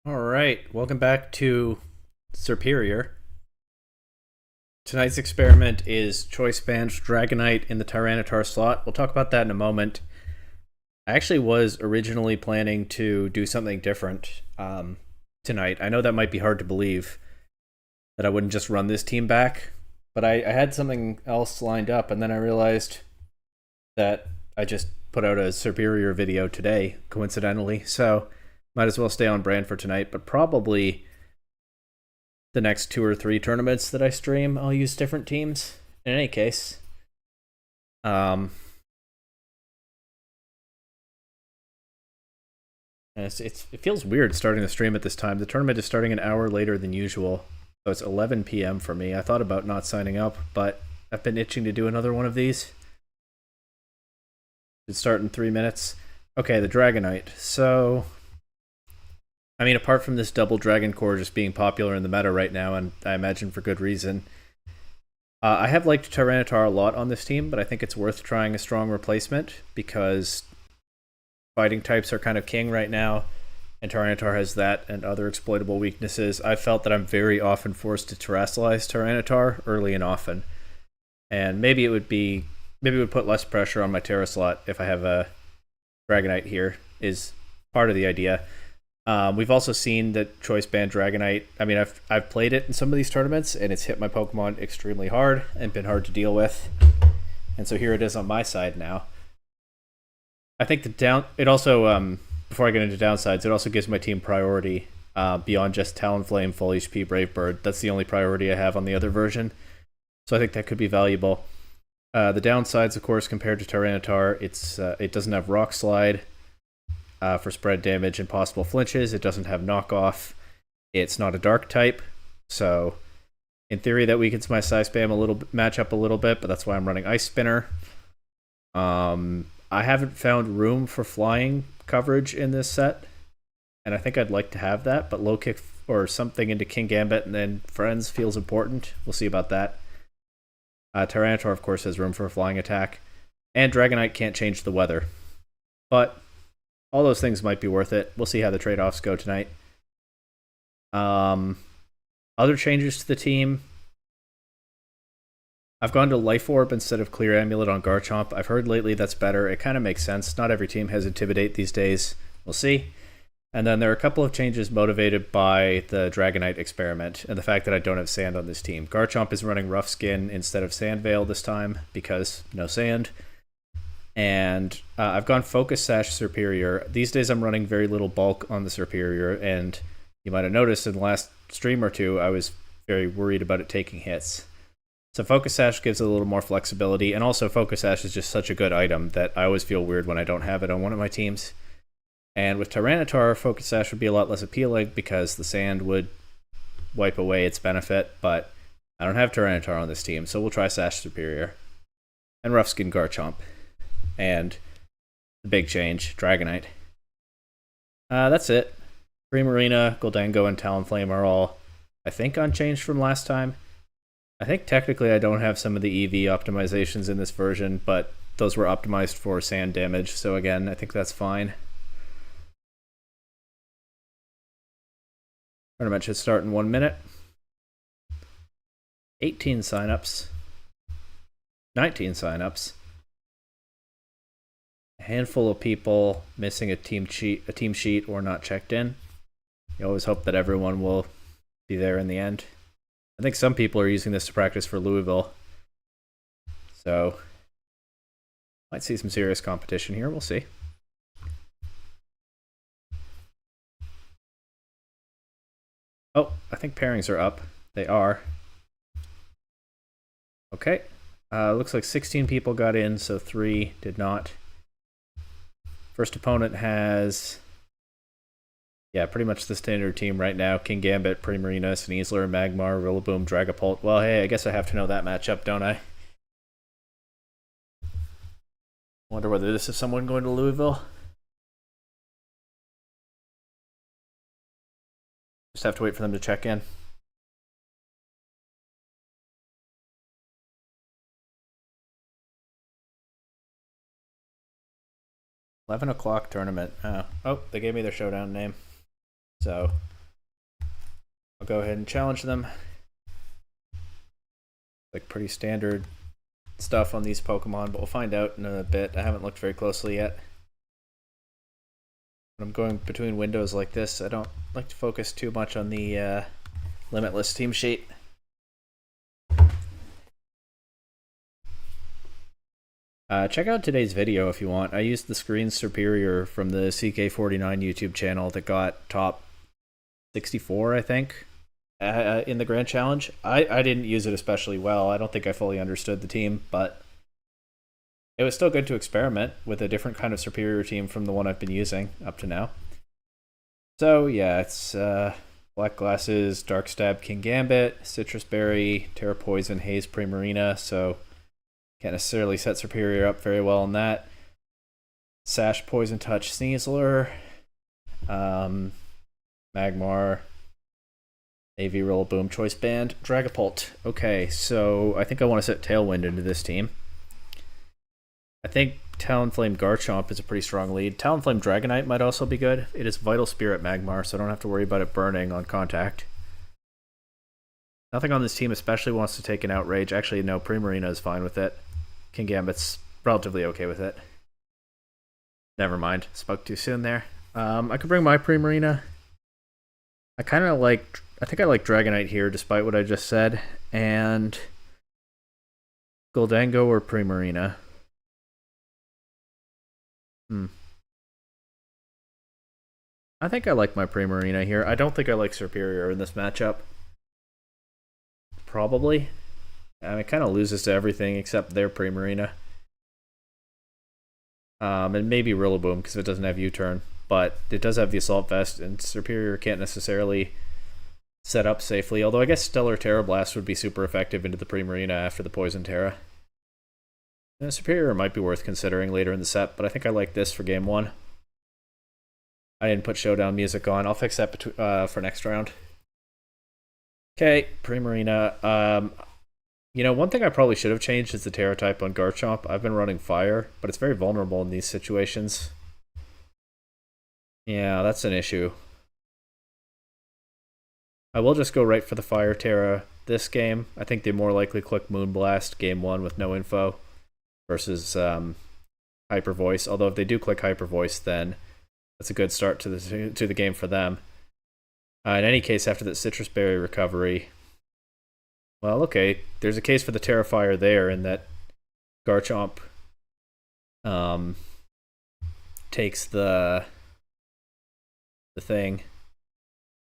All right, welcome back to Superior. Tonight's experiment is Choice Band Dragonite in the Tyranitar slot. We'll talk about that in a moment. I actually was originally planning to do something different tonight. I know that might be hard to believe, that I wouldn't just run this team back, but I had something else lined up, and then I realized that I just put out a Superior video today, coincidentally, so might as well stay on brand for tonight, but probably the next 2 or 3 tournaments that I stream, I'll use different teams. In any case, it feels weird starting the stream at this time. The tournament is starting an hour later than usual, so it's 11 p.m. for me. I thought about not signing up, but I've been itching to do another one of these. Should start in 3 minutes. Okay, the Dragonite. So, I mean, apart from this double Dragon Core just being popular in the meta right now, and I imagine for good reason, I have liked Tyranitar a lot on this team, but I think it's worth trying a strong replacement because fighting types are kind of king right now, and Tyranitar has that and other exploitable weaknesses. I felt that I'm very often forced to terrestrialize Tyranitar early and often, and maybe it would put less pressure on my Terra slot if I have a Dragonite here, is part of the idea. We've also seen that Choice Band Dragonite, I mean, I've played it in some of these tournaments, and it's hit my Pokemon extremely hard and been hard to deal with. And so here it is on my side now. I think it also, before I get into downsides, it also gives my team priority beyond just Talonflame, Full HP, Brave Bird. That's the only priority I have on the other version. So I think that could be valuable. The downsides, of course, compared to Tyranitar, it doesn't have Rock Slide. For spread damage and possible flinches. It doesn't have knockoff. It's not a dark type, so in theory that weakens my Psy Spam matchup a little bit, but that's why I'm running Ice Spinner. I haven't found room for flying coverage in this set, and I think I'd like to have that, but low kick or something into King Gambit and then Friends feels important. We'll see about that. Tyranitar, of course, has room for a flying attack, and Dragonite can't change the weather, but all those things might be worth it. We'll see how the trade-offs go tonight. Other changes to the team. I've gone to Life Orb instead of Clear Amulet on Garchomp. I've heard lately that's better. It kind of makes sense. Not every team has Intimidate these days. We'll see. And then there are a couple of changes motivated by the Dragonite experiment and the fact that I don't have sand on this team. Garchomp is running Rough Skin instead of Sand Veil this time because no sand. And I've gone Focus Sash Superior. These days I'm running very little bulk on the Superior, and you might have noticed in the last stream or two I was very worried about it taking hits. So Focus Sash gives it a little more flexibility, and also Focus Sash is just such a good item that I always feel weird when I don't have it on one of my teams. And with Tyranitar, Focus Sash would be a lot less appealing because the sand would wipe away its benefit, but I don't have Tyranitar on this team, so we'll try Sash Superior. And Rough Skin Garchomp. And the big change, Dragonite. That's it. Primarina, Goldango, and Talonflame are all, I think, unchanged from last time. I think technically I don't have some of the EV optimizations in this version, but those were optimized for sand damage, so again, I think that's fine. Tournament should start in 1 minute. 18 signups. 19 signups. A handful of people missing a team sheet or not checked in. You always hope that everyone will be there in the end. I think some people are using this to practice for Louisville, so might see some serious competition here. We'll see. Oh, I think pairings are up. They are. Okay. Looks like 16 people got in, so 3 did not. First opponent has, pretty much the standard team right now. King Gambit, Primarina, Sneasler, Magmar, Rillaboom, Dragapult. Well, hey, I guess I have to know that matchup, don't I? Wonder whether this is someone going to Louisville. Just have to wait for them to check in. 11 o'clock tournament. Oh, they gave me their showdown name. So I'll go ahead and challenge them. Like pretty standard stuff on these Pokemon, but we'll find out in a bit. I haven't looked very closely yet. When I'm going between windows like this, I don't like to focus too much on the Limitless team sheet. Check out today's video if you want. I used the Screen Superior from the CK49 YouTube channel that got top 64, I think, in the Grand Challenge. I didn't use it especially well. I don't think I fully understood the team, but it was still good to experiment with a different kind of Superior team from the one I've been using up to now. So yeah, it's Black Glasses, Dark Stab, King Gambit, Citrus Berry, Terra Poison, Haze, Primarina, so can't necessarily set Superior up very well in that. Sash, Poison Touch, Sneasler, Magmar, AV Rillaboom, Choice Band, Dragapult. Okay, so I think I want to set Tailwind into this team. I think Talonflame Garchomp is a pretty strong lead. Talonflame Dragonite might also be good. It is Vital Spirit Magmar, so I don't have to worry about it burning on contact. Nothing on this team especially wants to take an Outrage. Actually, no, Primarina is fine with it. King Gambit's relatively okay with it. Never mind. Spoke too soon there. I could bring my Primarina. I think I like Dragonite here, despite what I just said. And Goldango or Primarina. I think I like my Primarina here. I don't think I like Superior in this matchup. Probably. I mean, it kind of loses to everything except their Primarina. And maybe Rillaboom because it doesn't have U-turn. But it does have the Assault Vest, and Superior can't necessarily set up safely. Although I guess Stellar Terra Blast would be super effective into the Primarina after the Poison Terra. And Superior might be worth considering later in the set, but I think I like this for game 1. I didn't put Showdown music on. I'll fix that for next round. Okay, Primarina. You know, one thing I probably should have changed is the Terra type on Garchomp. I've been running Fire, but it's very vulnerable in these situations. Yeah, that's an issue. I will just go right for the Fire Terra this game. I think they more likely click Moonblast game 1 with no info versus Hyper Voice. Although if they do click Hyper Voice, then that's a good start to the game for them. In any case, after that Citrus Berry recovery, well, okay, there's a case for the Terrifier there in that Garchomp takes the thing.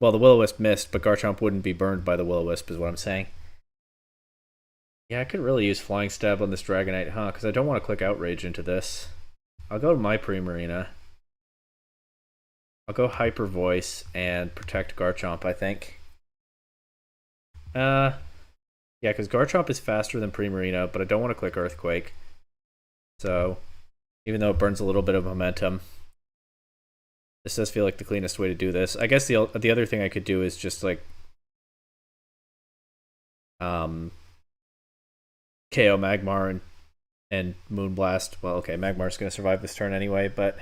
Well, the Will-O-Wisp missed, but Garchomp wouldn't be burned by the Will-O-Wisp is what I'm saying. Yeah, I could really use Flying Stab on this Dragonite, huh? Because I don't want to click Outrage into this. I'll go to my Primarina. I'll go Hyper Voice and protect Garchomp, I think. Yeah, because Garchomp is faster than Primarina, but I don't want to click Earthquake. So, even though it burns a little bit of momentum, this does feel like the cleanest way to do this. I guess the other thing I could do is just like KO Magmar and Moonblast. Well, okay, Magmar's going to survive this turn anyway, but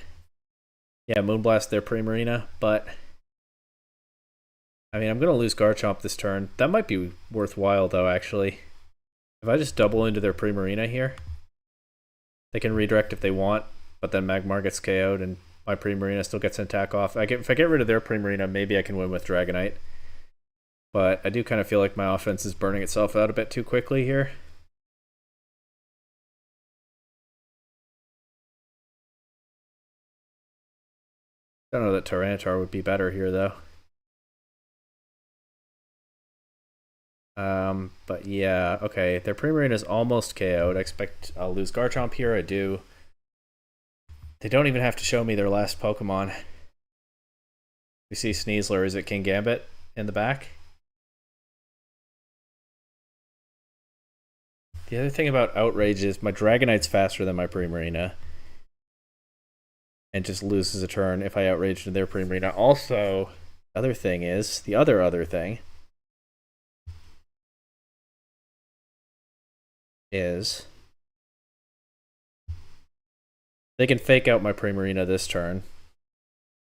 yeah, Moonblast their Primarina, but I mean, I'm going to lose Garchomp this turn. That might be worthwhile, though, actually. If I just double into their Primarina here, they can redirect if they want, but then Magmar gets KO'd and my Primarina still gets an attack off. If I get rid of their Primarina, maybe I can win with Dragonite. But I do kind of feel like my offense is burning itself out a bit too quickly here. I don't know that Tyranitar would be better here, though. But yeah, okay. Their Primarina is almost KO'd. I expect I'll lose Garchomp here. I do. They don't even have to show me their last Pokemon. We see Sneasler. Is it King Gambit in the back? The other thing about Outrage is my Dragonite's faster than my Primarina. And just loses a turn if I Outrage into their Primarina. Also, the other thing is, the other thing is they can fake out my Primarina this turn.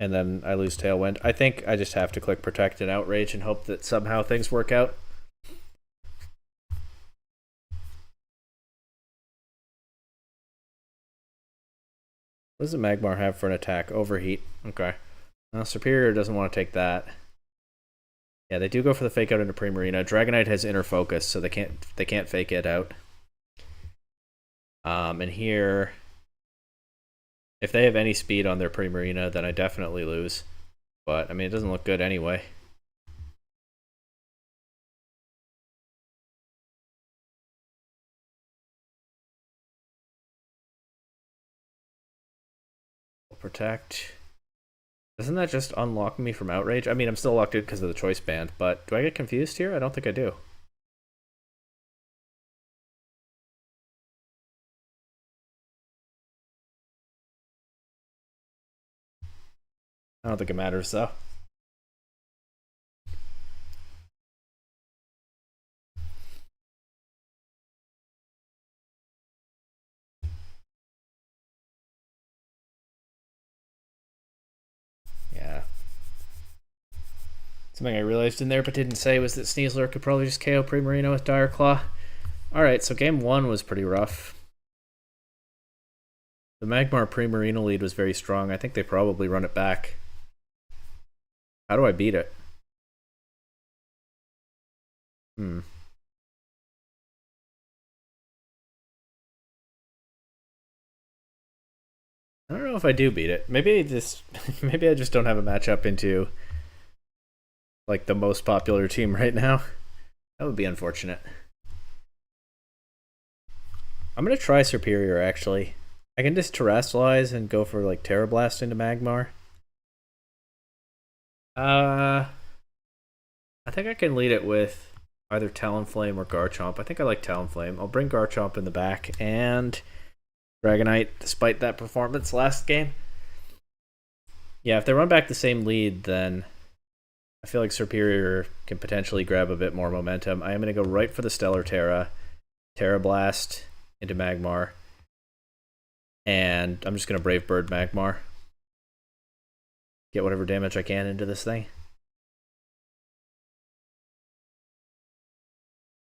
and then I lose Tailwind. I think I just have to click Protect and Outrage and hope that somehow things work out. What does the Magmar have for an attack? Overheat. Okay. Now Superior doesn't want to take that. Yeah, they do go for the fake out into Primarina. Dragonite has Inner Focus, so they can't fake it out. And here, if they have any speed on their Primarina, then I definitely lose. But I mean, it doesn't look good anyway. Protect. Doesn't that just unlock me from Outrage? I mean, I'm still locked in because of the Choice Band, but do I get confused here? I don't think I do. I don't think it matters, though. Yeah. Something I realized in there but didn't say was that Sneasler could probably just KO Primarina with Dire Claw. Alright, so game 1 was pretty rough. The Magmar Primarina lead was very strong. I think they probably run it back. How do I beat it? I don't know if I do beat it. Maybe I just don't have a matchup into like the most popular team right now. That would be unfortunate. I'm gonna try Superior actually. I can just Terrasilize and go for like Terra Blast into Magmar. I think I can lead it with either Talonflame or Garchomp. I think I like Talonflame. I'll bring Garchomp in the back and Dragonite, despite that performance last game. Yeah, if they run back the same lead, then I feel like Superior can potentially grab a bit more momentum. I am going to go right for the Stellar Terra, Terra Blast into Magmar, and I'm just going to Brave Bird Magmar. Get whatever damage I can into this thing.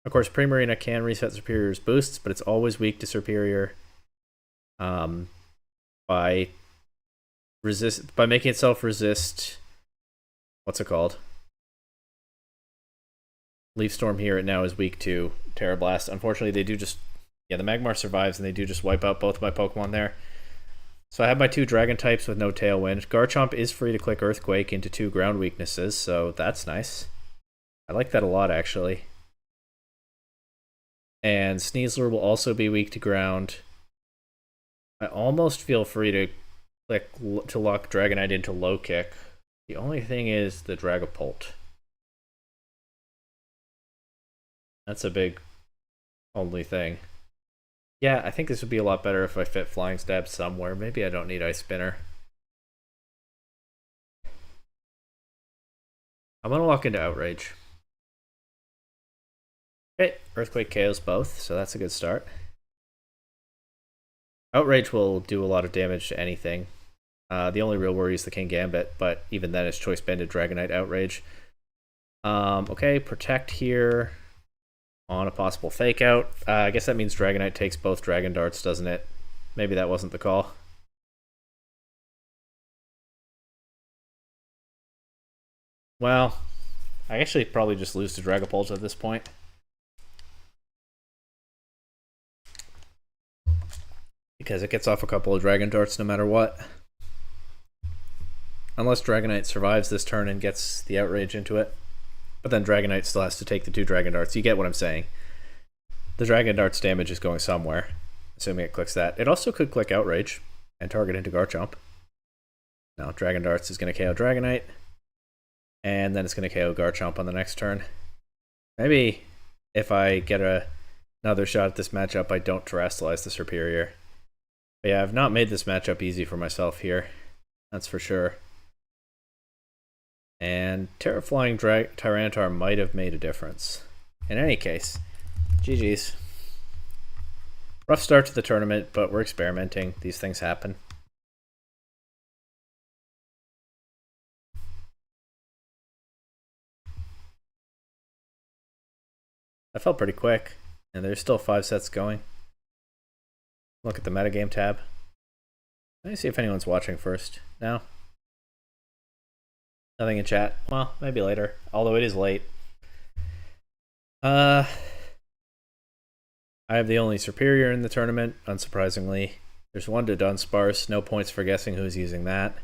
Of course, Primarina can reset Superior's boosts, but it's always weak to Superior by making itself resist. What's it called? Leaf Storm here. It now is weak to Terra Blast. Unfortunately, they do just the Magmar survives and they do just wipe out both of my Pokemon there. So I have my 2 Dragon types with no Tailwind. Garchomp is free to click Earthquake into 2 ground weaknesses, so that's nice. I like that a lot, actually. And Sneasler will also be weak to ground. I almost feel free to click to lock Dragonite into Low Kick. The only thing is the Dragapult. That's a big only thing. Yeah, I think this would be a lot better if I fit Flying Stab somewhere. Maybe I don't need Ice Spinner. I'm going to lock into Outrage. Okay, Earthquake KOs both, so that's a good start. Outrage will do a lot of damage to anything. The only real worry is the King Gambit, but even then it's Choice Banded Dragonite Outrage. Okay, Protect here on a possible Fake Out. I guess that means Dragonite takes both Dragon Darts, doesn't it? Maybe that wasn't the call. Well, I actually probably just lose to Dragapult at this point. Because it gets off a couple of Dragon Darts no matter what. Unless Dragonite survives this turn and gets the Outrage into it. But then Dragonite still has to take the 2 Dragon Darts. You get what I'm saying. The Dragon Darts damage is going somewhere, assuming it clicks that. It also could click Outrage and target into Garchomp. Now Dragon Darts is going to KO Dragonite. And then it's going to KO Garchomp on the next turn. Maybe if I get another shot at this matchup, I don't Terrasilize the Superior. But yeah, I've not made this matchup easy for myself here. That's for sure. And Terraflying Tyranitar might have made a difference. In any case, GG's. Rough start to the tournament, but we're experimenting. These things happen. That felt pretty quick, and there's still 5 sets going. Look at the metagame tab. Let me see if anyone's watching first. No? Nothing in chat. Well, maybe later, although it is late. I have the only superior in the tournament, unsurprisingly. There's one to Dunsparce, no points for guessing who's using that.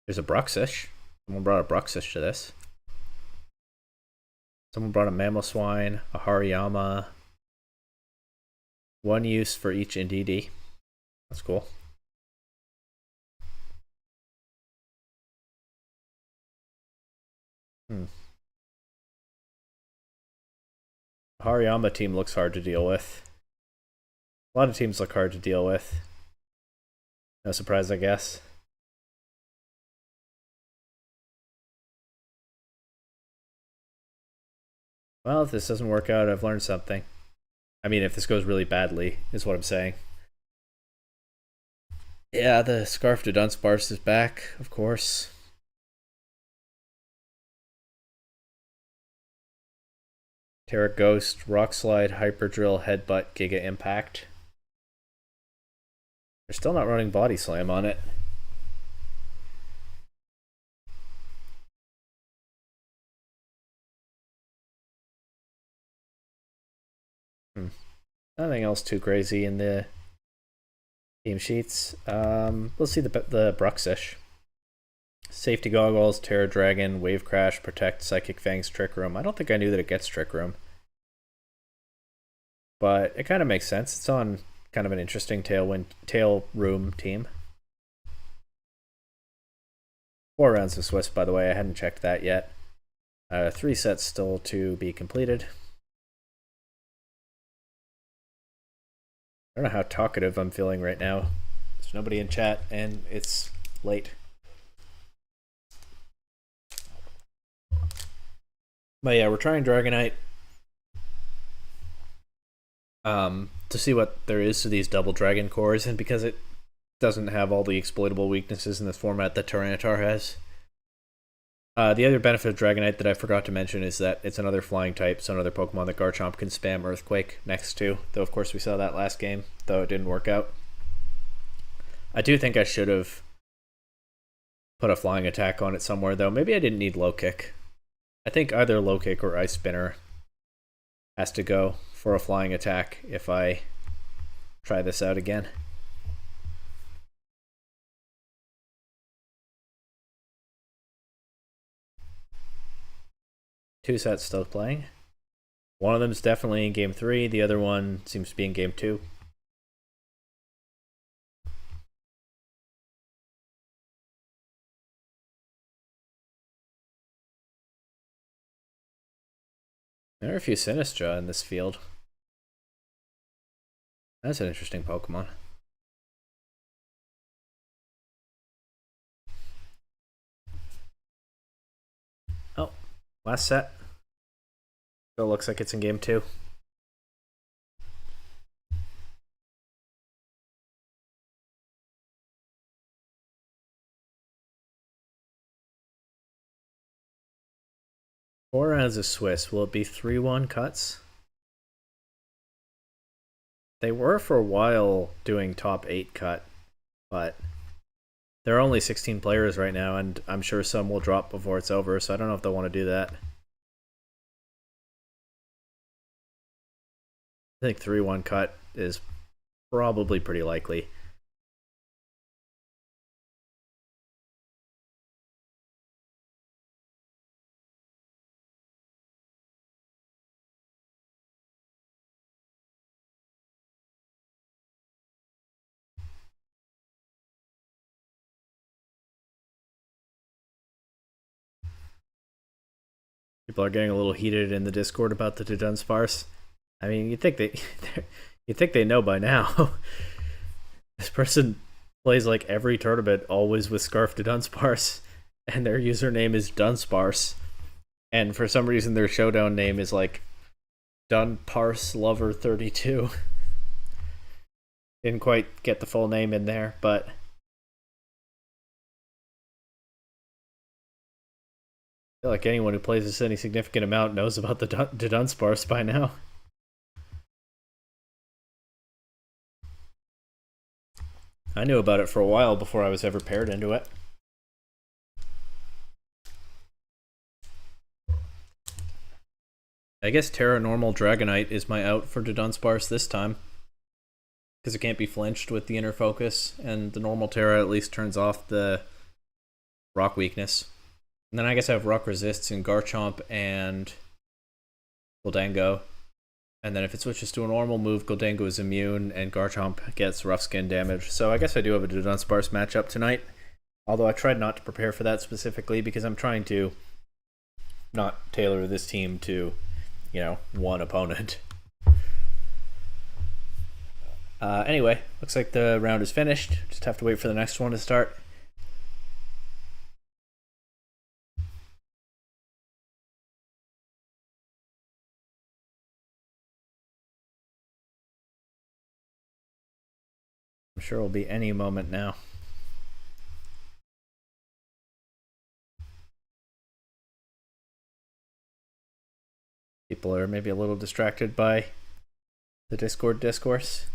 There's a Bruxish. Someone brought a Bruxish to this. Someone brought a Mamoswine, a Hariyama. One use for each Indeedee. That's cool. Hariyama team looks hard to deal with. A lot of teams look hard to deal with. No surprise, I guess. Well, if this doesn't work out, I've learned something. I mean, if this goes really badly, is what I'm saying. Yeah, the Scarf to Dunsparce is back, of course. Terra Ghost, Rock Slide, Hyper Drill, Headbutt, Giga Impact. They're still not running Body Slam on it. Nothing else too crazy in the team sheets. Let's see the Bruxish. Safety Goggles, Terra Dragon, Wave Crash, Protect, Psychic Fangs, Trick Room. I don't think I knew that it gets Trick Room. But it kind of makes sense. It's on kind of an interesting tail room team. 4 rounds of Swiss, by the way. I hadn't checked that yet. 3 sets still to be completed. I don't know how talkative I'm feeling right now. There's nobody in chat, and it's late. But yeah, we're trying Dragonite to see what there is to these double dragon cores, and because it doesn't have all the exploitable weaknesses in this format that Tyranitar has. The other benefit of Dragonite that I forgot to mention is that it's another flying type, so another Pokemon that Garchomp can spam Earthquake next to, though of course we saw that last game, though it didn't work out. I do think I should have put a flying attack on it somewhere, though. Maybe I didn't need Low Kick. I think either Low Kick or Ice Spinner has to go for a flying attack if I try this out again. Two sets still playing. One of them is definitely in game 3. The other one seems to be in game 2. There are a few Sinistra in this field. That's an interesting Pokemon. Oh, last set. Still looks like it's in game 2. Four rounds of Swiss. Will it be 3-1 cuts? They were for a while doing top 8 cut, but there are only 16 players right now, and I'm sure some will drop before it's over, so I don't know if they'll want to do that. I think 3-1 cut is probably pretty likely. People are getting a little heated in the Discord about the Dunsparce. I mean, you'd think they know by now. This person plays like every tournament, always with Scarf to Dunsparce, and their username is Dunsparce. And for some reason, their showdown name is like Dunparce Lover 32. Didn't quite get the full name in there, but. feel like anyone who plays this any significant amount knows about the Dunsparce by now. I knew about it for a while before I was ever paired into it. I guess Terra Normal Dragonite is my out for Dunsparce this time, because it can't be flinched with the inner focus, and the normal Terra at least turns off the rock weakness. And then I guess I have rock resists in Garchomp and Gholdengo. And then if it switches to a normal move, Gholdengo is immune and Garchomp gets rough skin damage. So I guess I do have a Dunsparce matchup tonight. Although I tried not to prepare for that specifically because I'm trying to not tailor this team to, one opponent. Anyway, looks like the round is finished. Just have to wait for the next one to start. I'm sure it'll be any moment now. People are maybe a little distracted by the Discord discourse.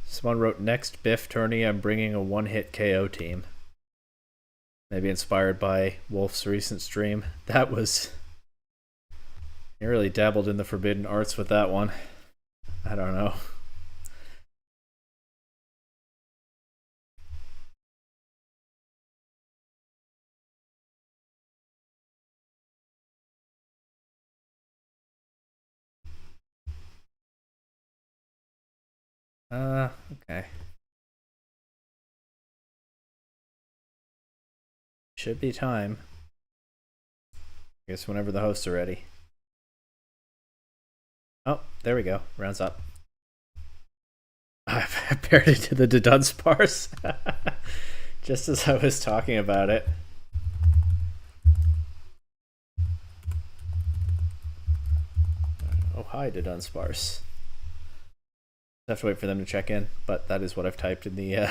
Someone wrote, next Biff tourney, I'm bringing a one-hit KO team. Maybe inspired by Wolf's recent stream. That was... He really dabbled in the forbidden arts with that one. I don't know. Okay. Should be time. I guess whenever the hosts are ready. Oh, there we go. Rounds up. I've paired it to the Dunsparce. Just as I was talking about it. Oh, hi, Dunsparce. I have to wait for them to check in, but that is what I've typed in the in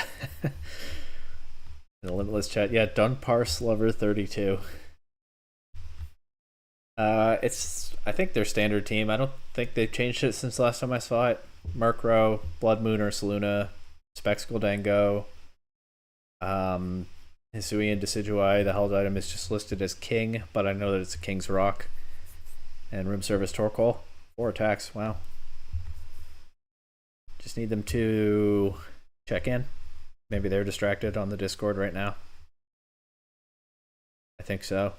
the Limitless chat. Yeah, Dunparce Lover 32. It's, I think, their standard team. I don't think they've changed it since last time I saw it. Murkrow, Blood Moon or Saluna, Specs Gholdengo, Hisui and Decidueye. The held item is just listed as King, but I know that it's a King's Rock. And Room Service Torkoal. 4 attacks, wow. Just need them to check in. Maybe they're distracted on the Discord right now. I think so.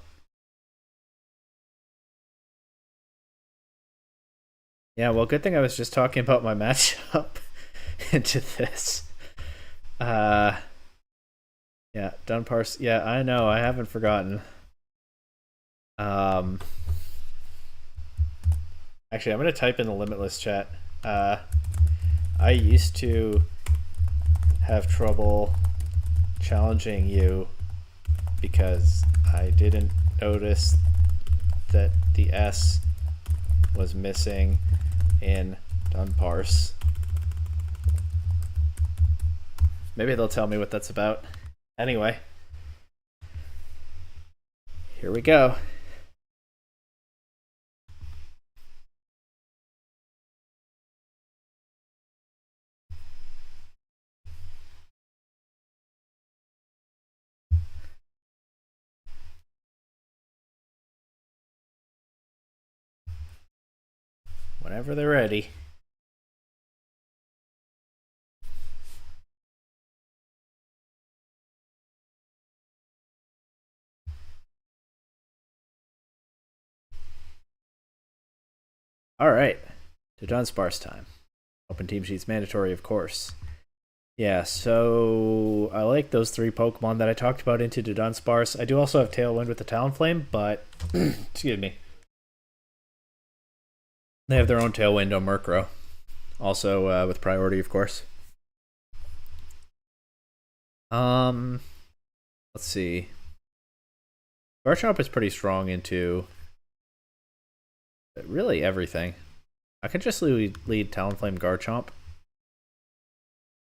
Yeah, well, good thing I was just talking about my matchup into this. Yeah, Dunparce. Yeah, I know. I haven't forgotten. Actually, I'm going to type in the Limitless chat. I used to have trouble challenging you because I didn't notice that the S was missing in Dunparce. Maybe they'll tell me what that's about. Anyway, here we go. Whenever they're ready. All right, to Dunsparce time. Open team sheets mandatory, of course. Yeah, so I like those 3 Pokemon that I talked about into Dunsparce. I do also have Tailwind with the Talonflame, but excuse me. They have their own Tailwind on Murkrow. Also with priority, of course. Let's see. Garchomp is pretty strong into really everything. I could just lead Talonflame Garchomp.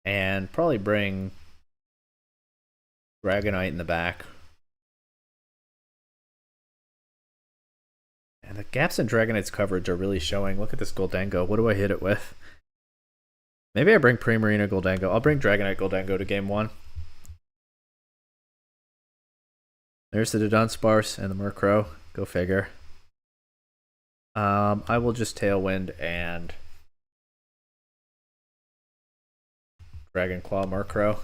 And probably bring Dragonite in the back. And the gaps in Dragonite's coverage are really showing. Look at this Goldango. What do I hit it with? Maybe I bring Primarina Goldango. I'll bring Dragonite Goldango to game 1. There's the Dudunsparce and the Murkrow. Go figure. I will just Tailwind and Dragon Claw Murkrow.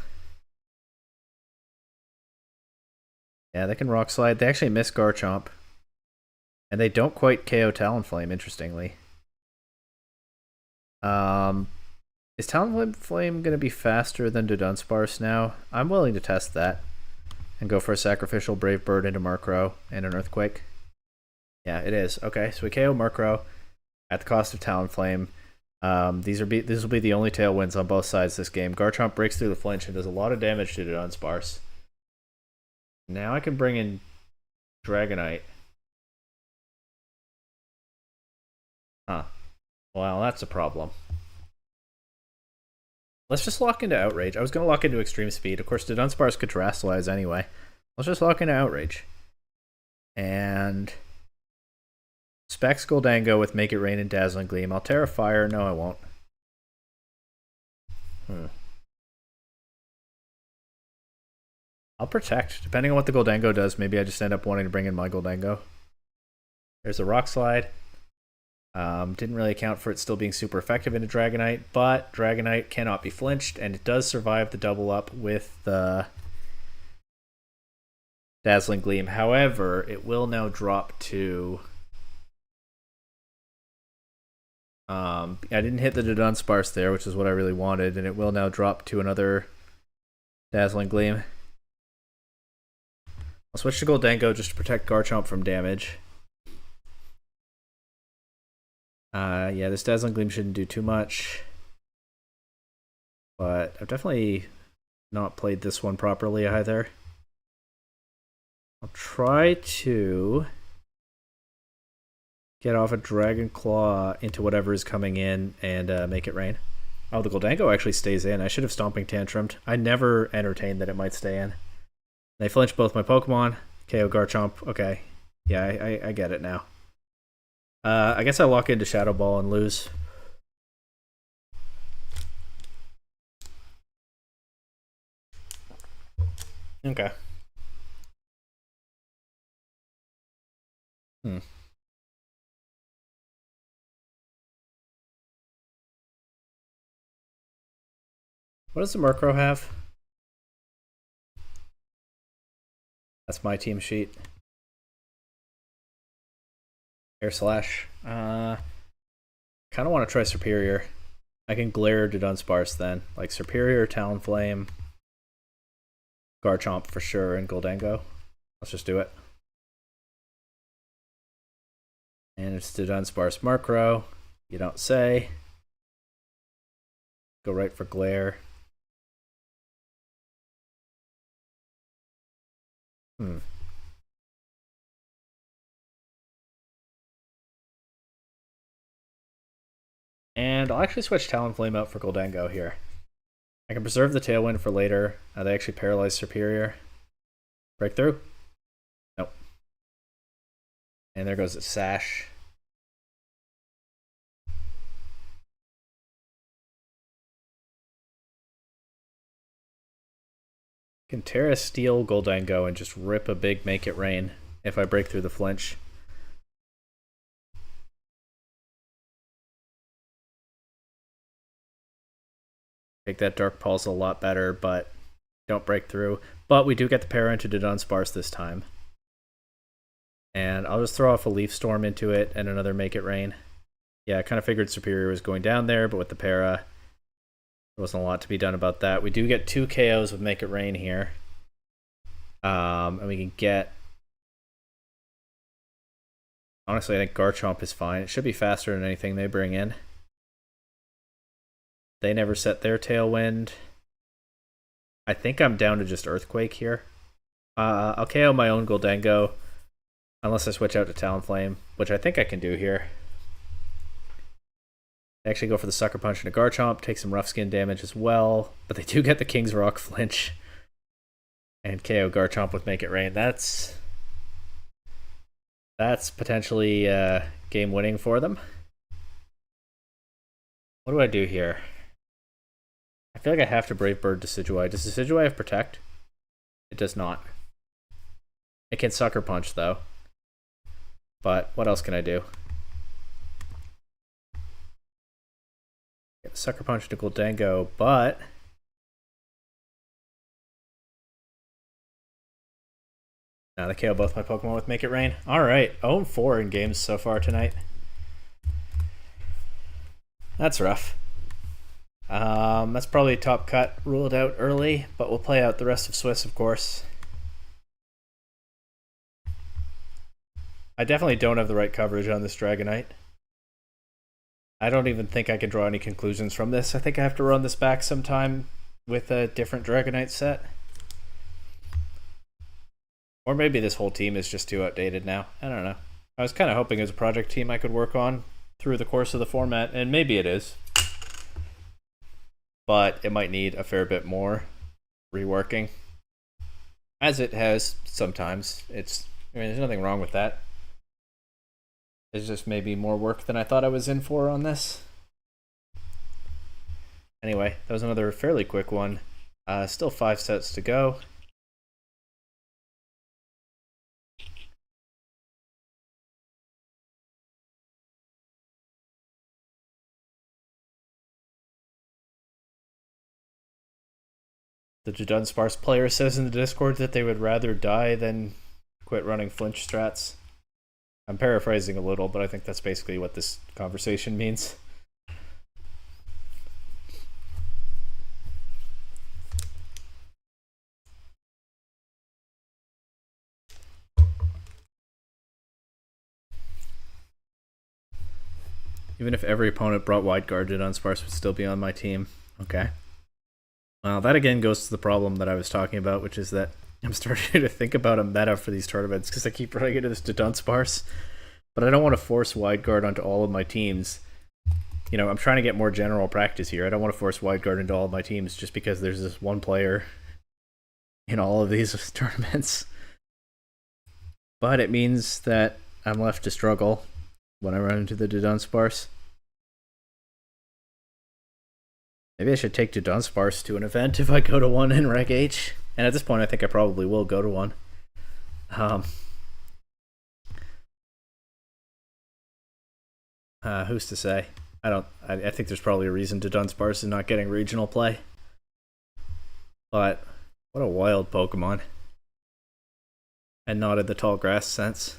Yeah, they can Rock Slide. They actually miss Garchomp. And they don't quite KO Talonflame, interestingly. Is Talonflame going to be faster than Dudunsparce now? I'm willing to test that. And go for a Sacrificial Brave Bird into Murkrow and an Earthquake. Yeah, it is. Okay, so we KO Murkrow at the cost of Talonflame. This will be the only Tailwinds on both sides this game. Garchomp breaks through the flinch and does a lot of damage to Dudunsparce. Now I can bring in Dragonite. Huh. Well, that's a problem. Let's just lock into Outrage. I was going to lock into Extreme Speed. Of course, Dudunsparce could Terrasilize anyway. Let's just lock into Outrage. And Specs Goldango with Make It Rain and Dazzling Gleam. I'll Terra Fire. No, I won't. I'll Protect. Depending on what the Goldango does, maybe I just end up wanting to bring in my Goldango. There's a Rock Slide. Didn't really account for it still being super effective into Dragonite, but Dragonite cannot be flinched, and it does survive the double up with the Dazzling Gleam. However, it will now drop to... I didn't hit the Dudunsparce there, which is what I really wanted, and it will now drop to another Dazzling Gleam. I'll switch to Goldango just to protect Garchomp from damage. Yeah, this Dazzling Gleam shouldn't do too much. But I've definitely not played this one properly either. I'll try to get off a Dragon Claw into whatever is coming in and make it rain. Oh, the Goldango actually stays in. I should have Stomping Tantrumed. I never entertained that it might stay in. They flinch both my Pokemon. KO Garchomp. Okay. Yeah, I get it now. I guess I lock into Shadow Ball and lose. Okay. What does the Murkrow have? That's my team sheet. Air Slash. Kind of want to try Superior. I can Glare Dudunsparce then. Like Superior, Talonflame, Garchomp for sure, and Goldango. Let's just do it. And it's Dudunsparce Murkrow. You don't say. Go right for Glare. And I'll actually switch Talonflame out for Goldango here. I can preserve the Tailwind for later. They actually paralyze Superior. Breakthrough? Nope. And there goes the Sash. Can Terra Steel Goldango and just rip a big Make It Rain if I break through the flinch. Make that Dark Pulse a lot better, but don't break through. But we do get the Para into Dudunsparce this time. And I'll just throw off a Leaf Storm into it and another Make It Rain. Yeah, I kind of figured Superior was going down there, but with the Para, there wasn't a lot to be done about that. We do get 2 KOs with Make It Rain here. And we can get... Honestly, I think Garchomp is fine. It should be faster than anything they bring in. They never set their Tailwind. I think I'm down to just Earthquake here. I'll KO my own Goldango. Unless I switch out to Talonflame, which I think I can do here. They actually go for the Sucker Punch into Garchomp, take some Rough Skin damage as well. But they do get the King's Rock flinch. And KO Garchomp with Make It Rain. That's That's potentially game winning for them. What do I do here? I feel like I have to Brave Bird Decidueye. Does Decidueye have Protect? It does not. It can Sucker Punch, though. But what else can I do? Sucker Punch to Gholdengo, but... Now they KO both my Pokemon with Make It Rain. Alright, 0-4 in games so far tonight. That's rough. That's probably top cut ruled out early, but we'll play out the rest of Swiss, of course. I definitely don't have the right coverage on this Dragonite. I don't even think I can draw any conclusions from this. I think I have to run this back sometime with a different Dragonite set. Or maybe this whole team is just too outdated now. I don't know. I was kind of hoping it was a project team I could work on through the course of the format, and maybe it is. But it might need a fair bit more reworking. As it has sometimes. There's nothing wrong with that. It's just maybe more work than I thought I was in for on this. Anyway, that was another fairly quick one. Still 5 sets to go. The Dudunsparce player says in the Discord that they would rather die than quit running flinch strats. I'm paraphrasing a little, but I think that's basically what this conversation means. Even if every opponent brought Wide Guard, Dudunsparce would still be on my team. Okay. Well, that again goes to the problem that I was talking about, which is that I'm starting to think about a meta for these tournaments because I keep running into this Dudunsparce, but I don't want to force Wide Guard onto all of my teams. You know, I'm trying to get more general practice here. I don't want to force Wide Guard into all of my teams just because there's this one player in all of these tournaments. But it means that I'm left to struggle when I run into the Dudunsparce. Maybe I should take Dudunsparce to an event if I go to one in Reg H. And at this point, I think I probably will go to one. Who's to say? I think there's probably a reason Dudunsparce is not getting regional play. But what a wild Pokemon. And not in the tall grass sense.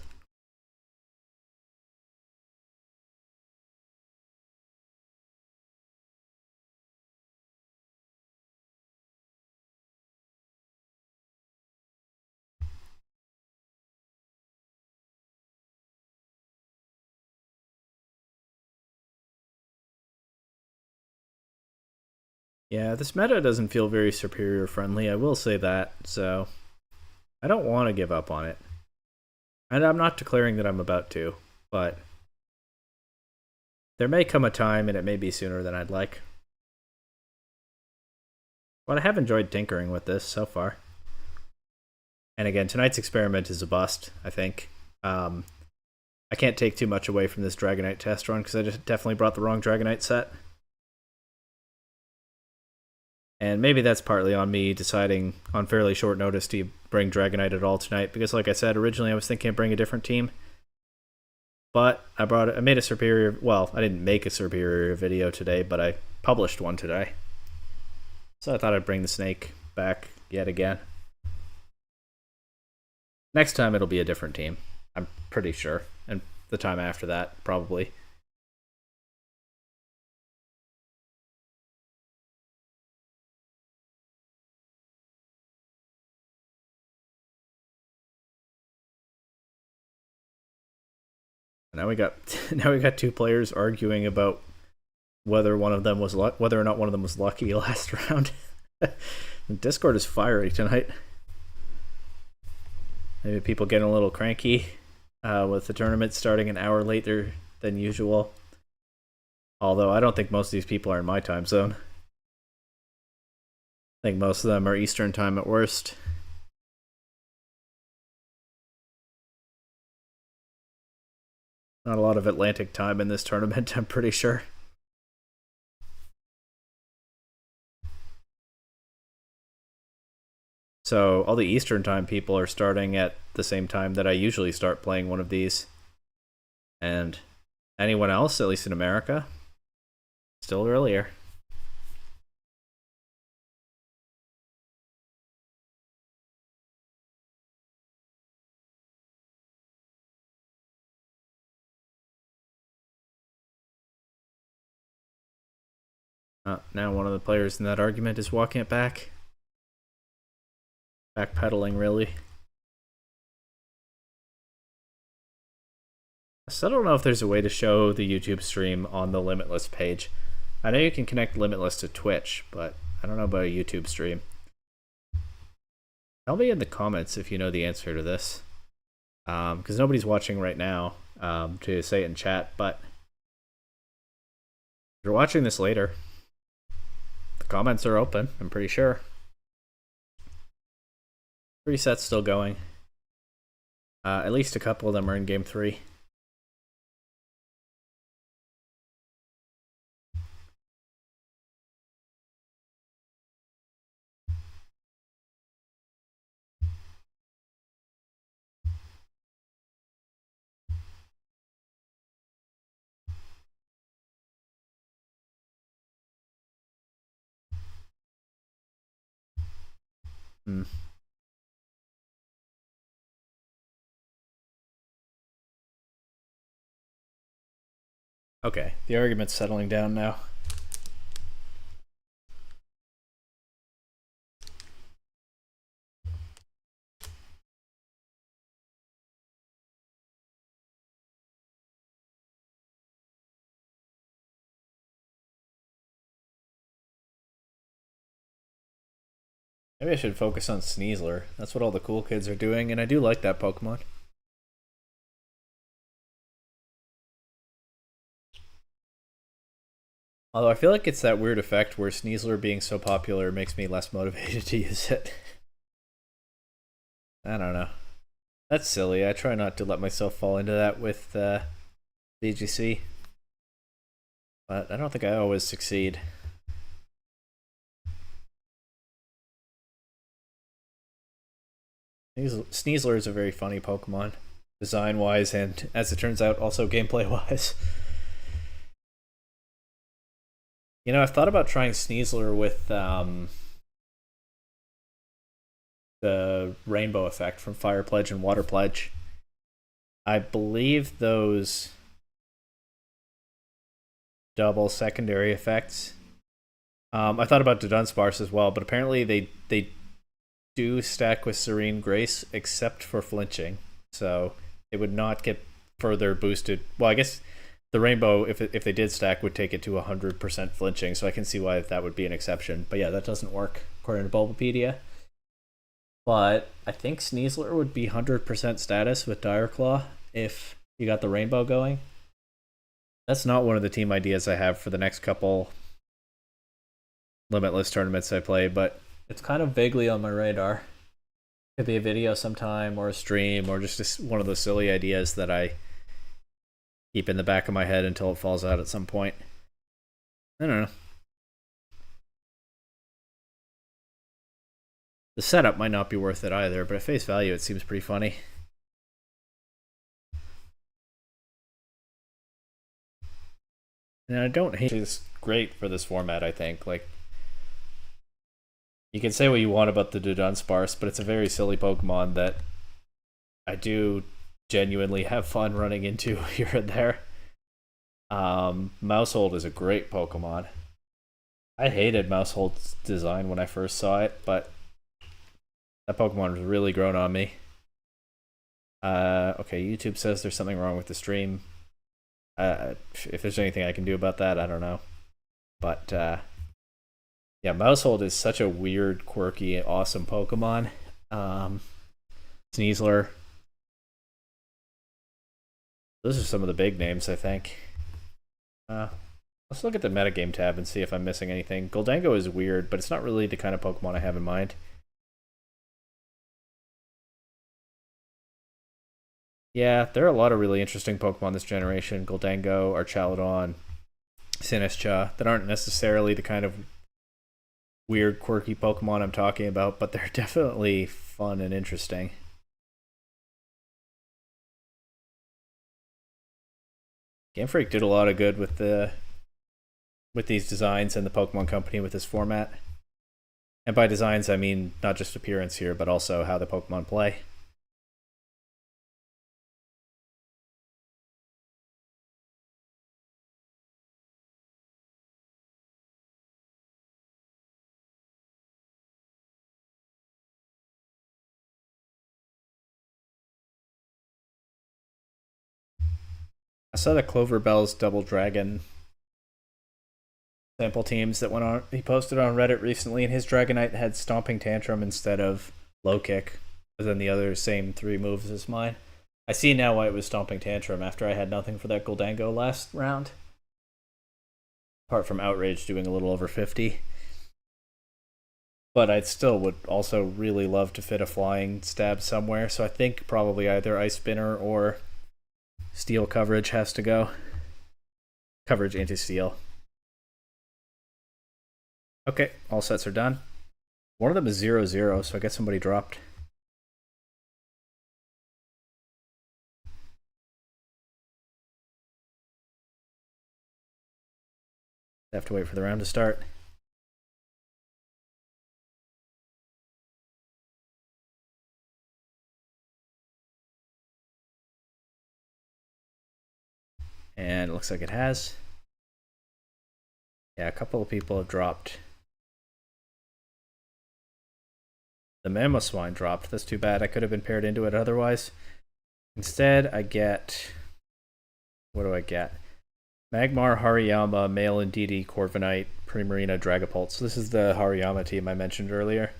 Yeah, this meta doesn't feel very superior friendly, I will say that, so I don't want to give up on it. And I'm not declaring that I'm about to, but there may come a time, and it may be sooner than I'd like. But I have enjoyed tinkering with this so far. And again, tonight's experiment is a bust, I think. I can't take too much away from this Dragonite test run, because I just definitely brought the wrong Dragonite set. And maybe that's partly on me deciding on fairly short notice to bring Dragonite at all tonight, because like I said, originally I was thinking of bringing a different team. But I made a superior, well, I didn't make a superior video today, but I published one today. So I thought I'd bring the snake back yet again. Next time it'll be a different team, I'm pretty sure. And the time after that, probably. Now we got 2 players arguing about whether or not one of them was lucky last round. The Discord is fiery tonight. Maybe people getting a little cranky with the tournament starting an hour later than usual. Although I don't think most of these people are in my time zone. I think most of them are Eastern time at worst. Not a lot of Atlantic time in this tournament, I'm pretty sure. So all the Eastern time people are starting at the same time that I usually start playing one of these. And anyone else, at least in America, still earlier. Now one of the players in that argument is walking it back. Backpedaling, really. So I don't know if there's a way to show the YouTube stream on the Limitless page. I know you can connect Limitless to Twitch, but I don't know about a YouTube stream. Tell me in the comments if you know the answer to this. Because nobody's watching right now to say it in chat, but if you're watching this later, the comments are open, I'm pretty sure. 3 sets still going. At least a couple of them are in game 3. Okay, the argument's settling down now. Maybe I should focus on Sneasler. That's what all the cool kids are doing, and I do like that Pokemon. Although I feel like it's that weird effect where Sneasler being so popular makes me less motivated to use it. I don't know. That's silly. I try not to let myself fall into that with VGC. But I don't think I always succeed. Sneasler is a very funny Pokemon, design-wise and, as it turns out, also gameplay-wise. You know, I've thought about trying Sneasler with the Rainbow effect from Fire Pledge and Water Pledge. I believe those double secondary effects. I thought about Dudunsparce as well, but apparently they do stack with Serene Grace except for flinching, so it would not get further boosted. Well, I guess the Rainbow, if they did stack, would take it to 100% flinching, so I can see why that would be an exception. But yeah, that doesn't work according to Bulbapedia. But I think Sneasler would be 100% status with Dire Claw if you got the Rainbow going. That's not one of the team ideas I have for the next couple Limitless tournaments I play, but it's kind of vaguely on my radar. Could be a video sometime, or a stream, or just one of those silly ideas that I keep in the back of my head until it falls out at some point. I don't know. The setup might not be worth it either, but at face value it seems pretty funny. And I don't hate it. It's great for this format, I think. Like, you can say what you want about the Dudunsparce, but it's a very silly Pokemon that I do genuinely have fun running into here and there. Mousehold is a great Pokemon. I hated Mousehold's design when I first saw it, but that Pokemon has really grown on me. Okay, YouTube says there's something wrong with the stream. If there's anything I can do about that, I don't know. But yeah, Mousehold is such a weird, quirky, awesome Pokemon. Sneasler. Those are some of the big names, I think. Let's look at the metagame tab and see if I'm missing anything. Goldango is weird, but it's not really the kind of Pokemon I have in mind. Yeah, there are a lot of really interesting Pokemon this generation. Goldango, Archaludon, Sinistcha, that aren't necessarily the kind of weird, quirky Pokemon I'm talking about, but they're definitely fun and interesting. Game Freak did a lot of good with these designs and the Pokemon Company with this format. And by designs, I mean not just appearance here, but also how the Pokemon play. I saw the Clover Bells Double Dragon sample teams that went on. He posted on Reddit recently, and his Dragonite had Stomping Tantrum instead of Low Kick, but then the other same three moves as mine. I see now why it was Stomping Tantrum after I had nothing for that Goldango last round. Apart from Outrage doing a little over 50. But I still would also really love to fit a flying stab somewhere, so I think probably either Ice Spinner or Steel coverage has to go. Coverage anti-steel. Okay, all sets are done. One of them is 0-0, so I guess somebody dropped. I have to wait for the round to start. And it looks like it has. Yeah, a couple of people have dropped. The Mamoswine dropped. That's too bad. I could have been paired into it otherwise. Instead, I get... What do I get? Magmar, Hariyama, Male Indeedee, Corviknight, Primarina, Dragapult. So this is the Hariyama team I mentioned earlier.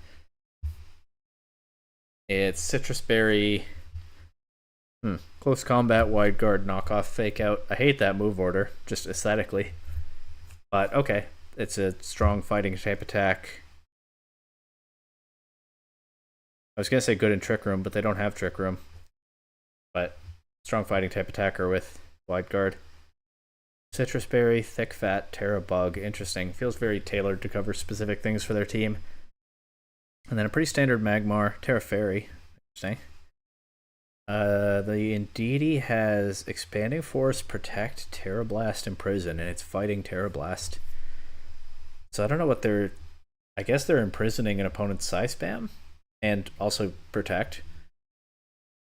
It's Citrus Berry, Close Combat, Wide Guard, Knockoff, Fake Out. I hate that move order, just aesthetically. But okay, it's a strong fighting type attack. I was going to say good in Trick Room, but they don't have Trick Room. But strong fighting type attacker with Wide Guard. Citrus Berry, Thick Fat, Terra Bug. Interesting. Feels very tailored to cover specific things for their team. And then a pretty standard Magmar, Terra Fairy. Interesting. The Indeedee has Expanding Force, Protect, Terra Blast, Imprison, and it's fighting Terra Blast. So I don't know what they're... I guess they're imprisoning an opponent's Psy Spam, and also Protect.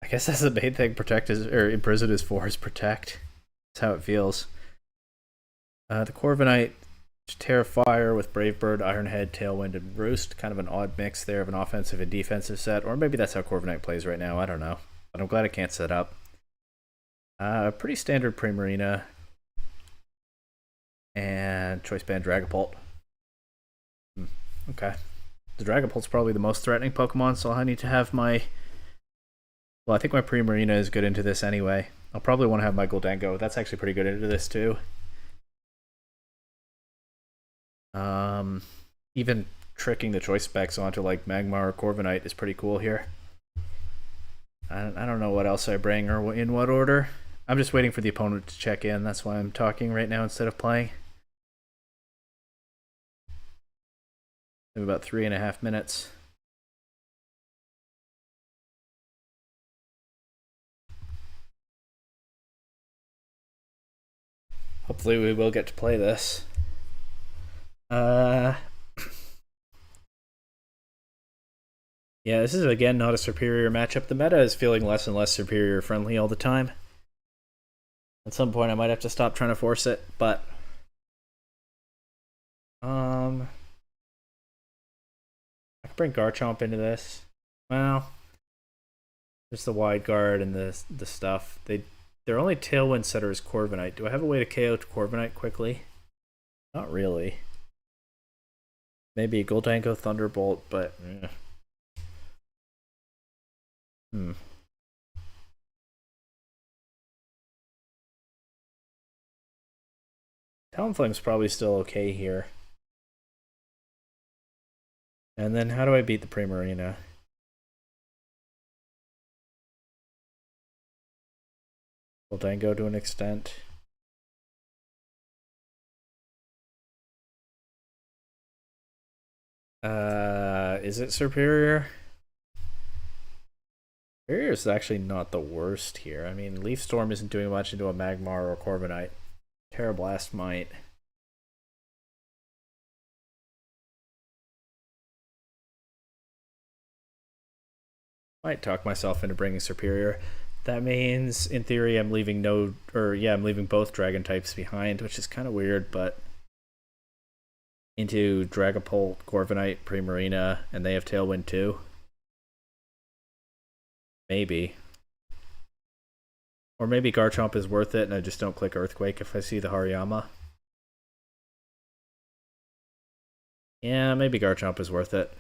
I guess that's the main thing Protect is, or Imprison is for, is Protect. That's how it feels. The Corviknight, Terrifier with Brave Bird, Iron Head, Tailwind, and Roost. Kind of an odd mix there of an offensive and defensive set, or maybe that's how Corviknight plays right now. I don't know. But I'm glad I can't set up. Pretty standard Primarina. And Choice Band Dragapult. Okay. The Dragapult's probably the most threatening Pokemon, so I need to have my... Well, I think my Primarina is good into this anyway. I'll probably want to have my Goldango. That's actually pretty good into this too. Even tricking the choice specs onto like Magmar or Corviknight is pretty cool here. I don't know what else I bring or in what order. I'm just waiting for the opponent to check in. That's why I'm talking right now instead of playing. I have about 3.5 minutes. Hopefully we will get to play this. Yeah, this is again not a superior matchup. The meta is feeling less and less superior friendly all the time. At some point I might have to stop trying to force it, but I could bring Garchomp into this. Well, there's the Wide Guard and the stuff. Their only Tailwind setter is Corviknight. Do I have a way to KO Corviknight quickly? Not really. Maybe Goldango Thunderbolt, but Talonflame's probably still okay here. And then how do I beat the Primarina? Goldango to an extent. Is it superior? Superior is actually not the worst here. I mean, Leaf Storm isn't doing much into a Magmar or a Corviknight. Terrablast might. Might talk myself into bringing Superior. That means, in theory, I'm leaving I'm leaving both Dragon types behind, which is kind of weird, but into Dragapult, Corviknight, Primarina, and they have Tailwind too. Maybe. Or maybe Garchomp is worth it and I just don't click Earthquake if I see the Hariyama. Yeah, maybe Garchomp is worth it.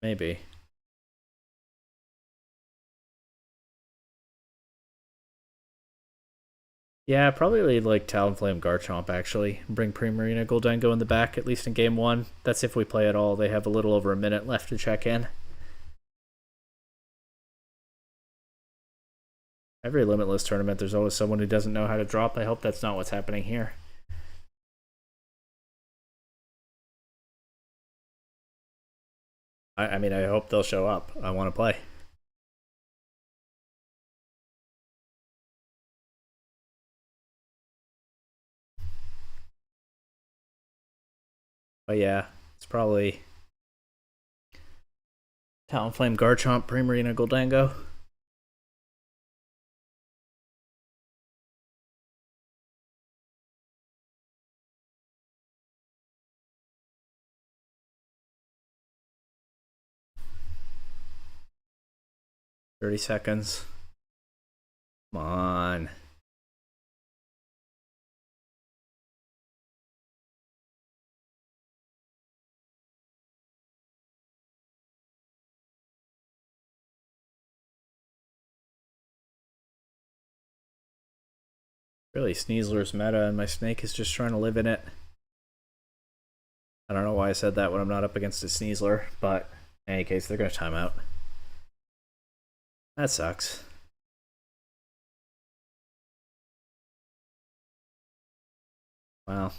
Maybe. Yeah, probably like Talonflame Garchomp actually. Bring Primarina Goldengo in the back, at least in game 1. That's if we play at all. They have a little over a minute left to check in. Every Limitless tournament, there's always someone who doesn't know how to drop. I hope that's not what's happening here. I mean, I hope they'll show up. I want to play. But yeah, it's probably Talonflame Garchomp, Primarina Goldango. $30 seconds. Come on. Really, Sneasler's meta and my snake is just trying to live in it. I don't know why I said that when I'm not up against a Sneasler, but in any case, they're going to time out. That sucks. Wow.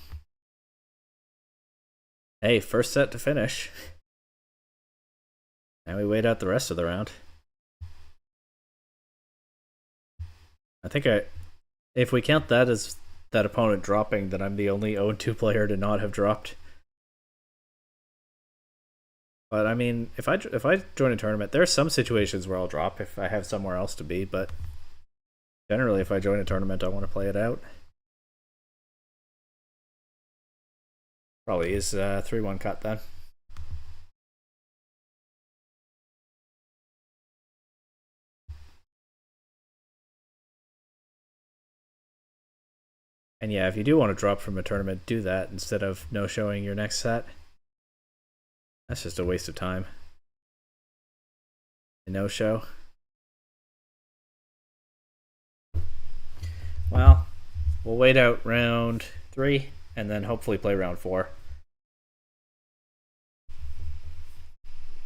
Hey, first set to finish. And we wait out the rest of the round. I think if we count that as that opponent dropping, then I'm the only 0-2 player to not have dropped. But I mean, if I join a tournament, there are some situations where I'll drop if I have somewhere else to be, but generally if I join a tournament, I want to play it out. Probably is 3-1 cut then. And yeah, if you do want to drop from a tournament, do that instead of no showing your next set. That's just a waste of time. A no show. Well, we'll wait out round 3 and then hopefully play round 4.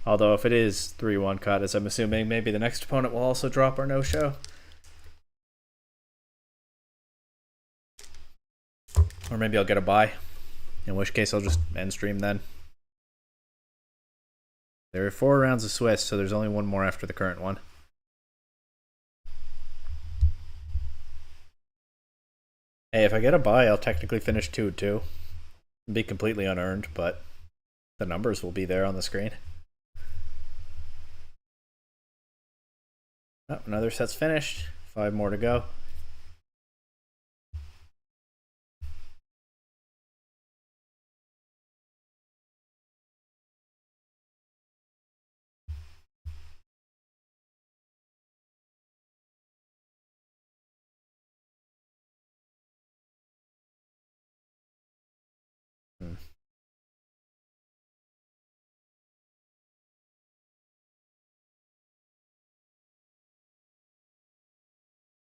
Although if it is 3-1 cut, as I'm assuming, maybe the next opponent will also drop or no show. Or maybe I'll get a bye. In which case I'll just end stream then. There are 4 rounds of Swiss, so there's only one more after the current one. Hey, if I get a bye, I'll technically finish 2-2. It'll be completely unearned, but the numbers will be there on the screen. Oh, another set's finished. 5 more to go.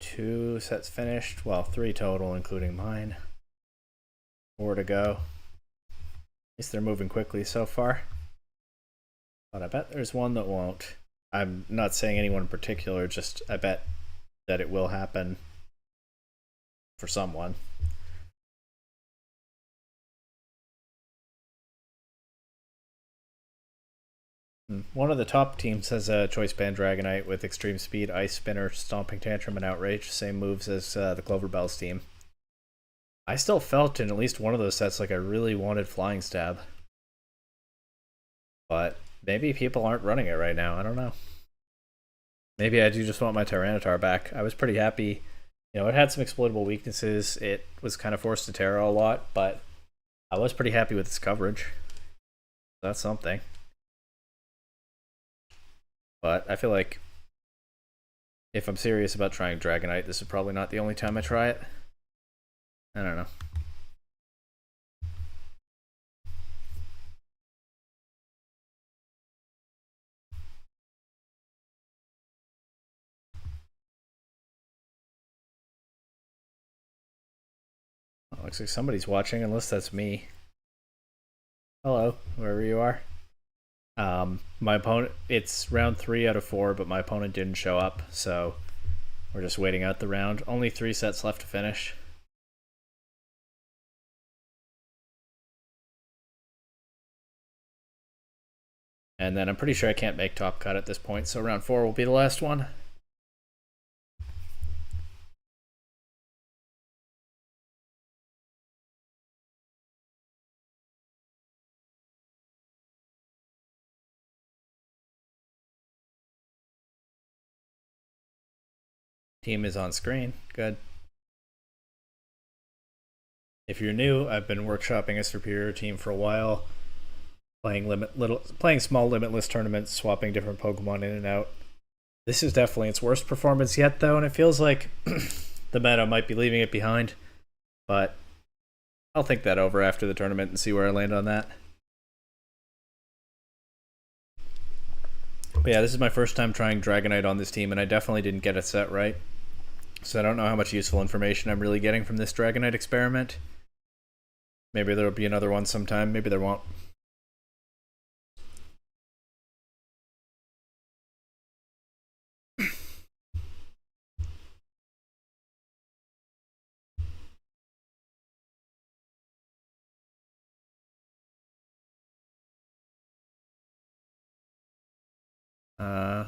Two sets finished. Well, 3 total, including mine. 4 to go. At least they're moving quickly so far. But I bet there's one that won't. I'm not saying anyone in particular, just I bet that it will happen for someone. One of the top teams has a Choice Band Dragonite with Extreme Speed, Ice Spinner, Stomping Tantrum, and Outrage. Same moves as the Clover Bells team. I still felt in at least one of those sets like I really wanted Flying Stab. But maybe people aren't running it right now. I don't know. Maybe I do just want my Tyranitar back. I was pretty happy. It had some exploitable weaknesses. It was kind of forced to Terra a lot, but I was pretty happy with its coverage. That's something. But I feel like if I'm serious about trying Dragonite, this is probably not the only time I try it. I don't know. Oh, looks like somebody's watching, unless that's me. Hello, wherever you are. My opponent, it's round 3 out of 4, but my opponent didn't show up, so we're just waiting out the round. Only 3 sets left to finish. And then I'm pretty sure I can't make top cut at this point, so round 4 will be the last one. Team is on screen. Good. If you're new, I've been workshopping a superior team for a while, playing small limitless tournaments, swapping different Pokemon in and out. This is definitely its worst performance yet, though, and it feels like the meta might be leaving it behind. But I'll think that over after the tournament and see where I land on that. But yeah, this is my first time trying Dragonite on this team, and I definitely didn't get it set right. So I don't know how much useful information I'm really getting from this Dragonite experiment. Maybe there'll be another one sometime, maybe there won't.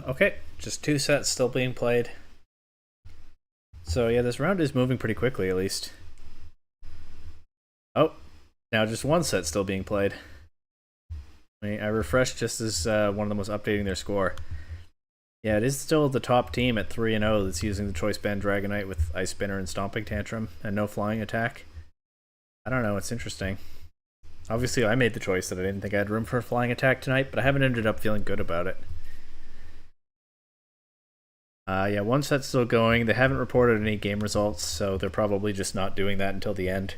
Okay, just 2 sets still being played. So yeah, this round is moving pretty quickly, at least. Oh, now just 1 set still being played. I refreshed just as one of them was updating their score. Yeah, it is still the top team at 3-0 that's using the Choice Band Dragonite with Ice Spinner and Stomping Tantrum and no flying attack. I don't know, it's interesting. Obviously, I made the choice that I didn't think I had room for a flying attack tonight, but I haven't ended up feeling good about it. Yeah, 1 set's still going. They haven't reported any game results, so they're probably just not doing that until the end.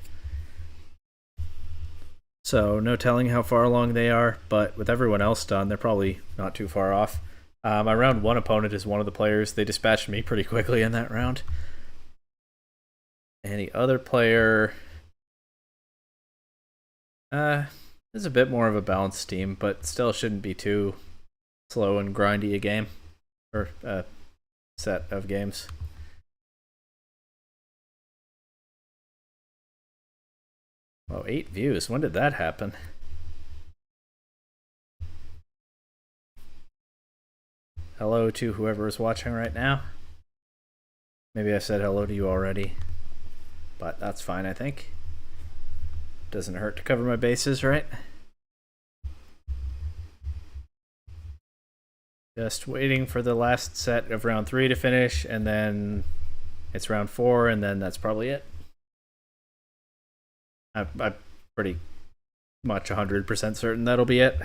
So, no telling how far along they are, but with everyone else done, they're probably not too far off. My round 1 opponent is one of the players. They dispatched me pretty quickly in that round. Any other player is a bit more of a balanced team, but still shouldn't be too slow and grindy a game. Or set of games. Oh, 8 views. When did that happen? Hello to whoever is watching right now. Maybe I said hello to you already, but that's fine, I think. Doesn't hurt to cover my bases, right? Just waiting for the last set of round 3 to finish, and then it's round 4, and then that's probably it. I'm pretty much 100% certain that'll be it.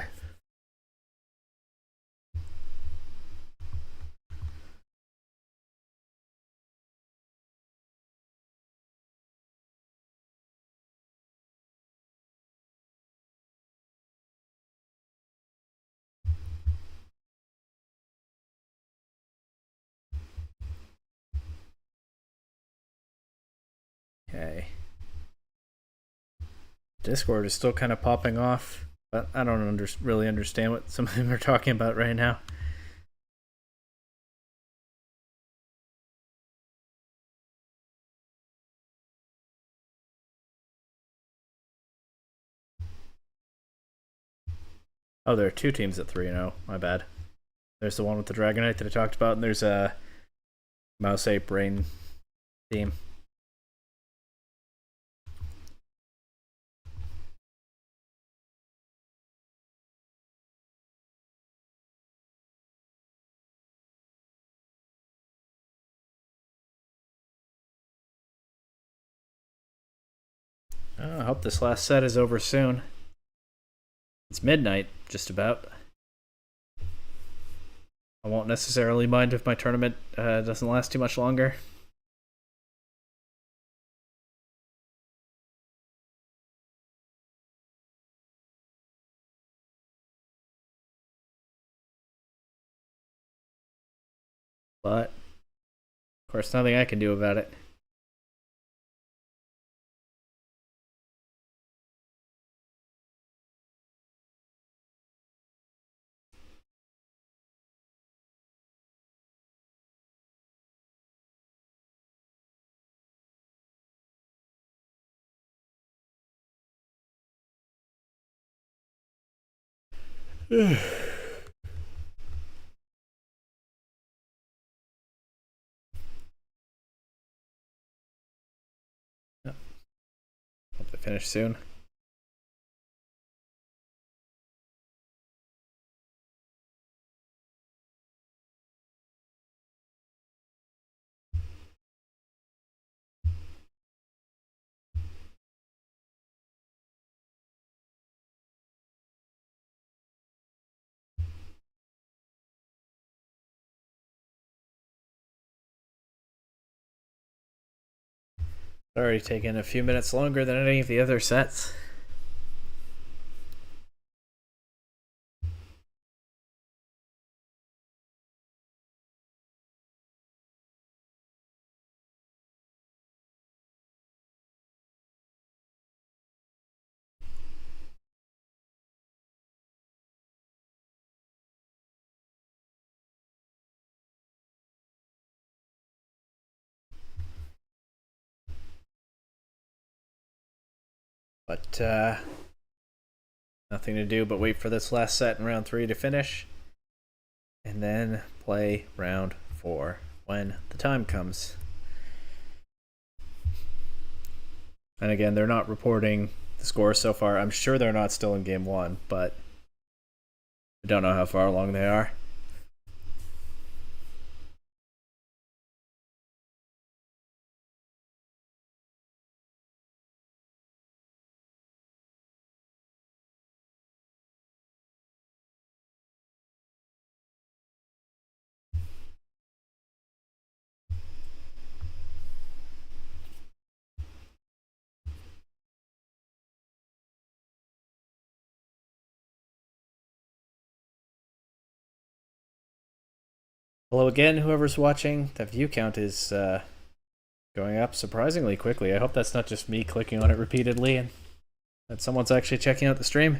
Okay. Discord is still kind of popping off, but I don't really understand what some of them are talking about right now. Oh, there are two teams at 3-0. My bad. There's the one with the Dragonite that I talked about, and there's a Mouse Ape Brain team. I hope this last set is over soon. It's midnight, just about. I won't necessarily mind if my tournament doesn't last too much longer. But, of course, nothing I can do about it. Hope to finish soon. Already taken a few minutes longer than any of the other sets. But nothing to do but wait for this last set in round 3 to finish, and then play round 4 when the time comes. And again, they're not reporting the scores so far. I'm sure they're not still in game 1, but I don't know how far along they are. Hello again, whoever's watching. The view count is going up surprisingly quickly. I hope that's not just me clicking on it repeatedly and that someone's actually checking out the stream.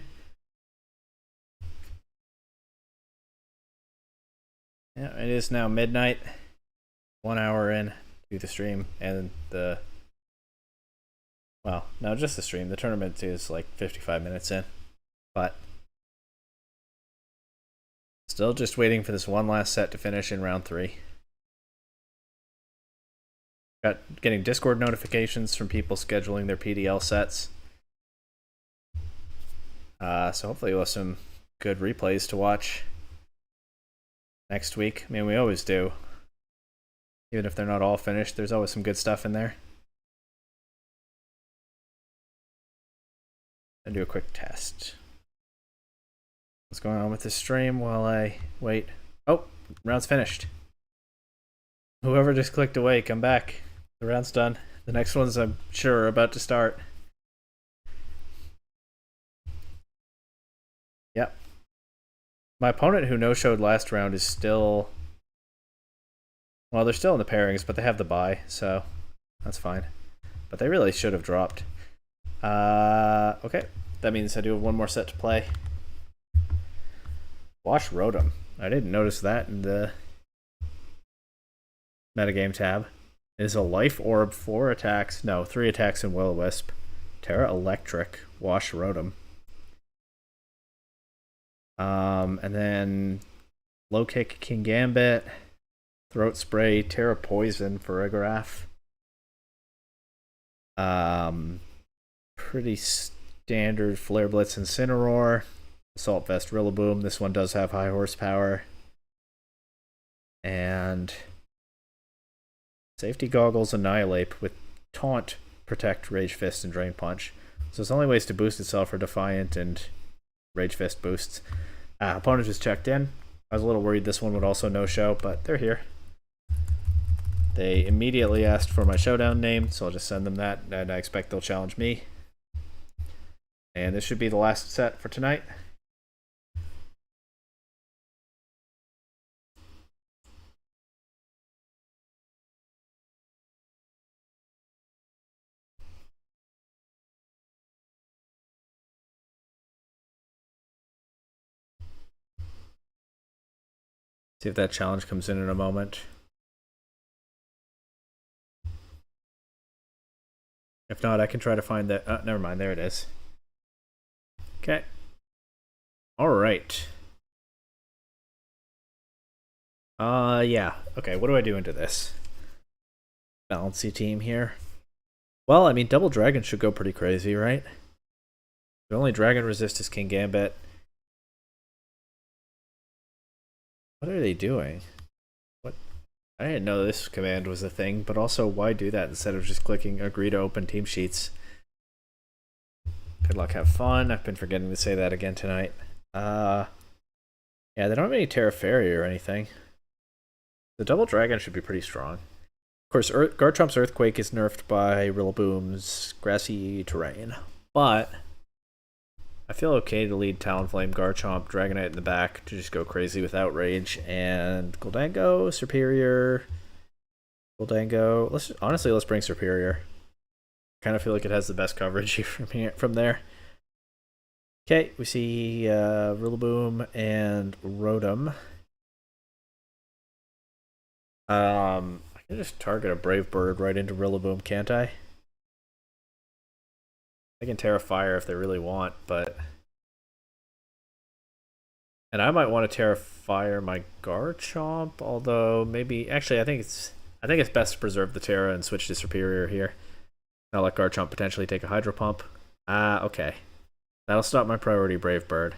Yeah, it is now midnight. 1 hour in to the stream, and well, no, just the stream. The tournament is like 55 minutes in, but still just waiting for this one last set to finish in round 3. Getting Discord notifications from people scheduling their PDL sets. So hopefully we'll have some good replays to watch next week. I mean, we always do. Even if they're not all finished, there's always some good stuff in there. And do a quick test. What's going on with the stream while I wait? Oh, round's finished. Whoever just clicked away, come back. The round's done. The next one's, I'm sure, about to start. Yep. My opponent who no-showed last round is still... Well, they're still in the pairings, but they have the bye, so that's fine. But they really should have dropped. Okay. That means I do have one more set to play. Wash Rotom. I didn't notice that in the metagame tab. It is a Life Orb, 4 attacks. No, 3 attacks in Will-O-Wisp. Terra Electric. Wash Rotom. And then low kick King Gambit, throat spray, Terra Poison for Rigoraph. Pretty standard Flare Blitz Incineroar, Assault Vest Rillaboom. This one does have high horsepower. And Safety Goggles Annihilate with Taunt, Protect, Rage Fist, and Drain Punch. So its only ways to boost itself are Defiant and Rage Fist boosts. Opponent just checked in. I was a little worried this one would also no-show, but they're here. They immediately asked for my showdown name, so I'll just send them that, and I expect they'll challenge me. And this should be the last set for tonight. See if that challenge comes in a moment. If not, I can try to find that. Never mind, there it is. Okay. Alright. Yeah. Okay, what do I do into this? Balancy team here. Well, I mean, Double Dragon should go pretty crazy, right? The only Dragon resist is King Gambit. What are they doing? What? I didn't know this command was a thing, but also why do that instead of just clicking agree to open team sheets? Good luck, have fun. I've been forgetting to say that again tonight. Yeah, they don't have any Terra Fairy or anything. The Double Dragon should be pretty strong. Of course, Garchomp's Earthquake is nerfed by Rillaboom's Grassy Terrain, but I feel okay to lead Talonflame, Garchomp, Dragonite in the back to just go crazy with Outrage, and Goldango, Superior, Goldango. Let's bring Superior. Kind of feel like it has the best coverage from there. Okay, we see Rillaboom and Rotom. I can just target a Brave Bird right into Rillaboom, can't I? They can Terra Fire if they really want, but... And I might want to Terra Fire my Garchomp, although maybe... Actually, I think it's best to preserve the Terra and switch to Superior here. I'll let Garchomp potentially take a Hydro Pump. Okay. That'll stop my priority Brave Bird.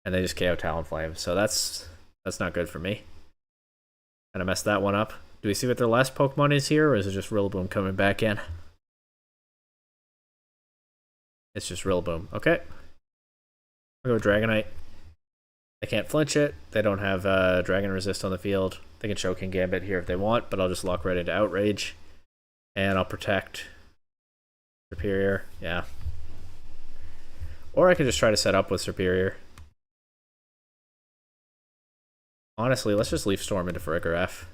And they just KO Talonflame, so that's not good for me. Kind of messed that one up. Do we see what their last Pokemon is here, or is it just Rillaboom coming back in? It's just Rillaboom. Okay. I'll go Dragonite. They can't flinch it. They don't have Dragon Resist on the field. They can show King Gambit here if they want, but I'll just lock right into Outrage. And I'll protect Superior. Yeah. Or I could just try to set up with Superior. Honestly, let's just Leaf Storm into Farigiraf.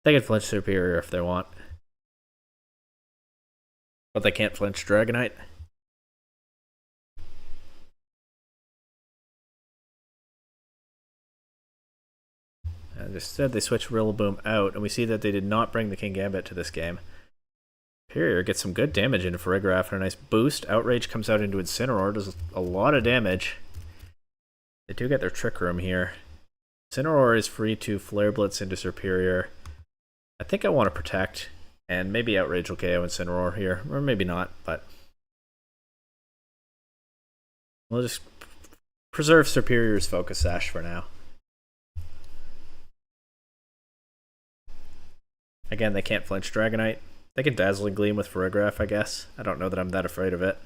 They can flinch Superior if they want. But they can't flinch Dragonite. And instead they switch Rillaboom out, and we see that they did not bring the King Gambit to this game. Superior gets some good damage into Farigiraf and a nice boost. Outrage comes out into Incineroar, does a lot of damage. They do get their Trick Room here. Incineroar is free to Flare Blitz into Superior. I think I want to protect, and maybe Outrage will KO Incineroar here, or maybe not, but we'll just preserve Superior's Focus Sash for now. Again, they can't flinch Dragonite. They can Dazzling Gleam with Farigiraf, I guess. I don't know that I'm that afraid of it.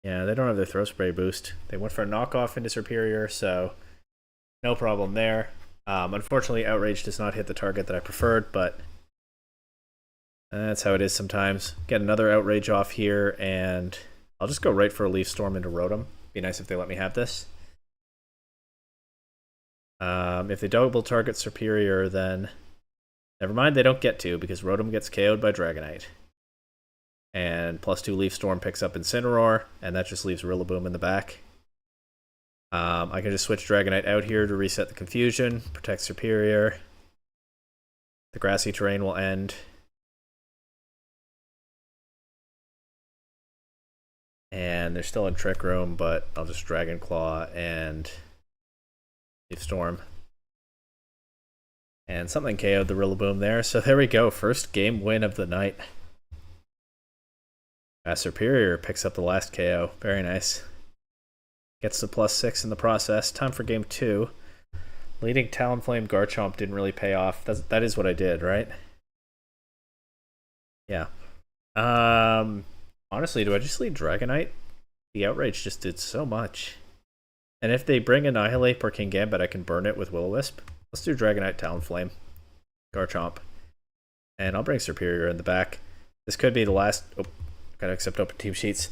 Yeah, they don't have their Throw Spray boost. They went for a knockoff into Superior, so no problem there. Unfortunately, Outrage does not hit the target that I preferred, but that's how it is sometimes. Get another Outrage off here, and I'll just go right for a Leaf Storm into Rotom. Be nice if they let me have this. If they double target Superior, then never mind, they don't get to, because Rotom gets KO'd by Dragonite. And +2 Leaf Storm picks up Incineroar, and that just leaves Rillaboom in the back. I can just switch Dragonite out here to reset the confusion, protect Superior. The Grassy Terrain will end. and they're still in Trick Room, but I'll just Dragon Claw and Leaf Storm. And something KO'd the Rillaboom there, so there we go. First game win of the night. Serperior picks up the last KO. Very nice. Gets the +6 in the process. Time for game 2. Leading Talonflame Garchomp didn't really pay off. That is what I did, right? Yeah. Honestly, do I just lead Dragonite? The Outrage just did so much. And if they bring Annihilate or Kingambit, I can burn it with Will-O-Wisp. Let's do Dragonite, Talonflame, Garchomp. And I'll bring Serperior in the back. This could be the last... Oh, gotta accept open team sheets.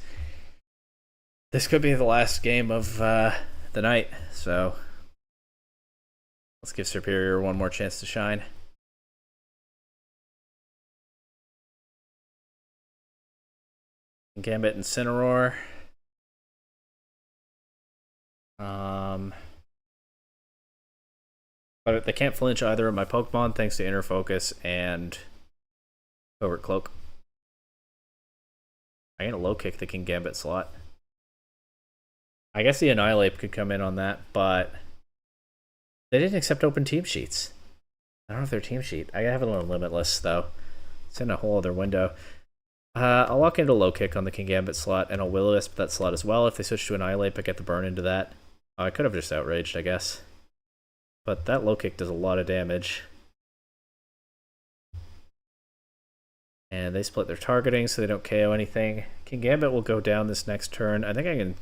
This could be the last game of the night, so... Let's give Serperior one more chance to shine. Gambit Incineroar. But they can't flinch either of my Pokemon thanks to Inner Focus and Covert Cloak. I'm gonna low kick the Kingambit slot. I guess the Annihilate could come in on that, but they didn't accept open team sheets. I don't know if they're team sheet. I have it on Limitless though. It's in a whole other window. I'll lock into low kick on the Kingambit slot, and I'll Will-O-Wisp that slot as well. If they switch to Annihilate, but get the burn into that. I could have just outraged, I guess. But that low kick does a lot of damage. And they split their targeting so they don't KO anything. Kingambit will go down this next turn. I think I can...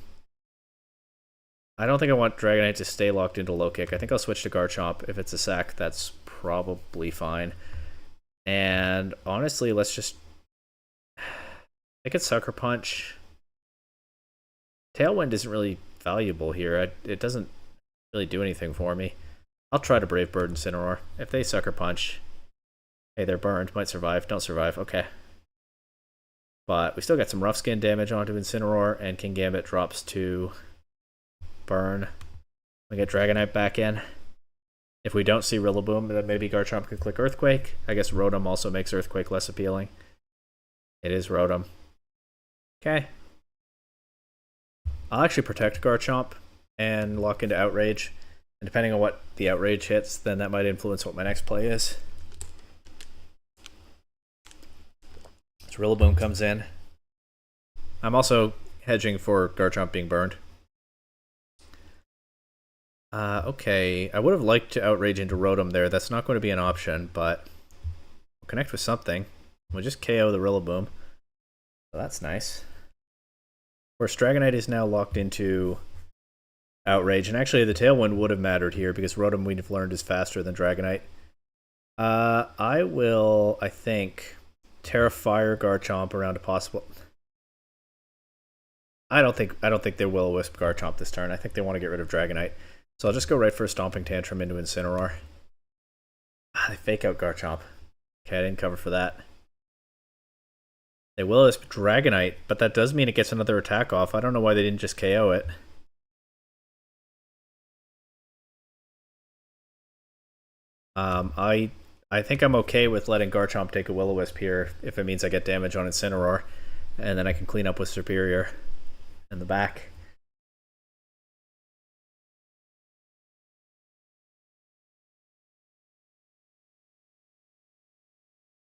I don't think I want Dragonite to stay locked into low kick. I think I'll switch to Garchomp. If it's a sack, that's probably fine. And honestly, let's just... I could Sucker Punch. Tailwind isn't really valuable here. It doesn't really do anything for me. I'll try to Brave Bird Incineroar. If they Sucker Punch, hey, they're burned. Might survive. Don't survive. Okay. But we still got some Rough Skin damage onto Incineroar, and Kingambit drops to burn. We get Dragonite back in. If we don't see Rillaboom, then maybe Garchomp could click Earthquake. I guess Rotom also makes Earthquake less appealing. It is Rotom. Okay. I'll actually protect Garchomp and lock into Outrage. And depending on what the Outrage hits, then that might influence what my next play is. So Rillaboom comes in. I'm also hedging for Garchomp being burned. Okay, I would have liked to Outrage into Rotom there. That's not going to be an option, but we'll connect with something. We'll just KO the Rillaboom. So that's nice. Of course, Dragonite is now locked into Outrage, and actually the Tailwind would have mattered here because Rotom we've learned is faster than Dragonite. I will, I think, Terrafire Garchomp around a possible... I don't think they Will-O-Wisp Garchomp this turn. I think they want to get rid of Dragonite. So I'll just go right for a Stomping Tantrum into Incineroar. They fake out Garchomp. Okay, I didn't cover for that. They Will-O-Wisp Dragonite, but that does mean it gets another attack off. I don't know why they didn't just KO it. I think I'm okay with letting Garchomp take a Will-O-Wisp here if it means I get damage on Incineroar, and then I can clean up with Serperior in the back.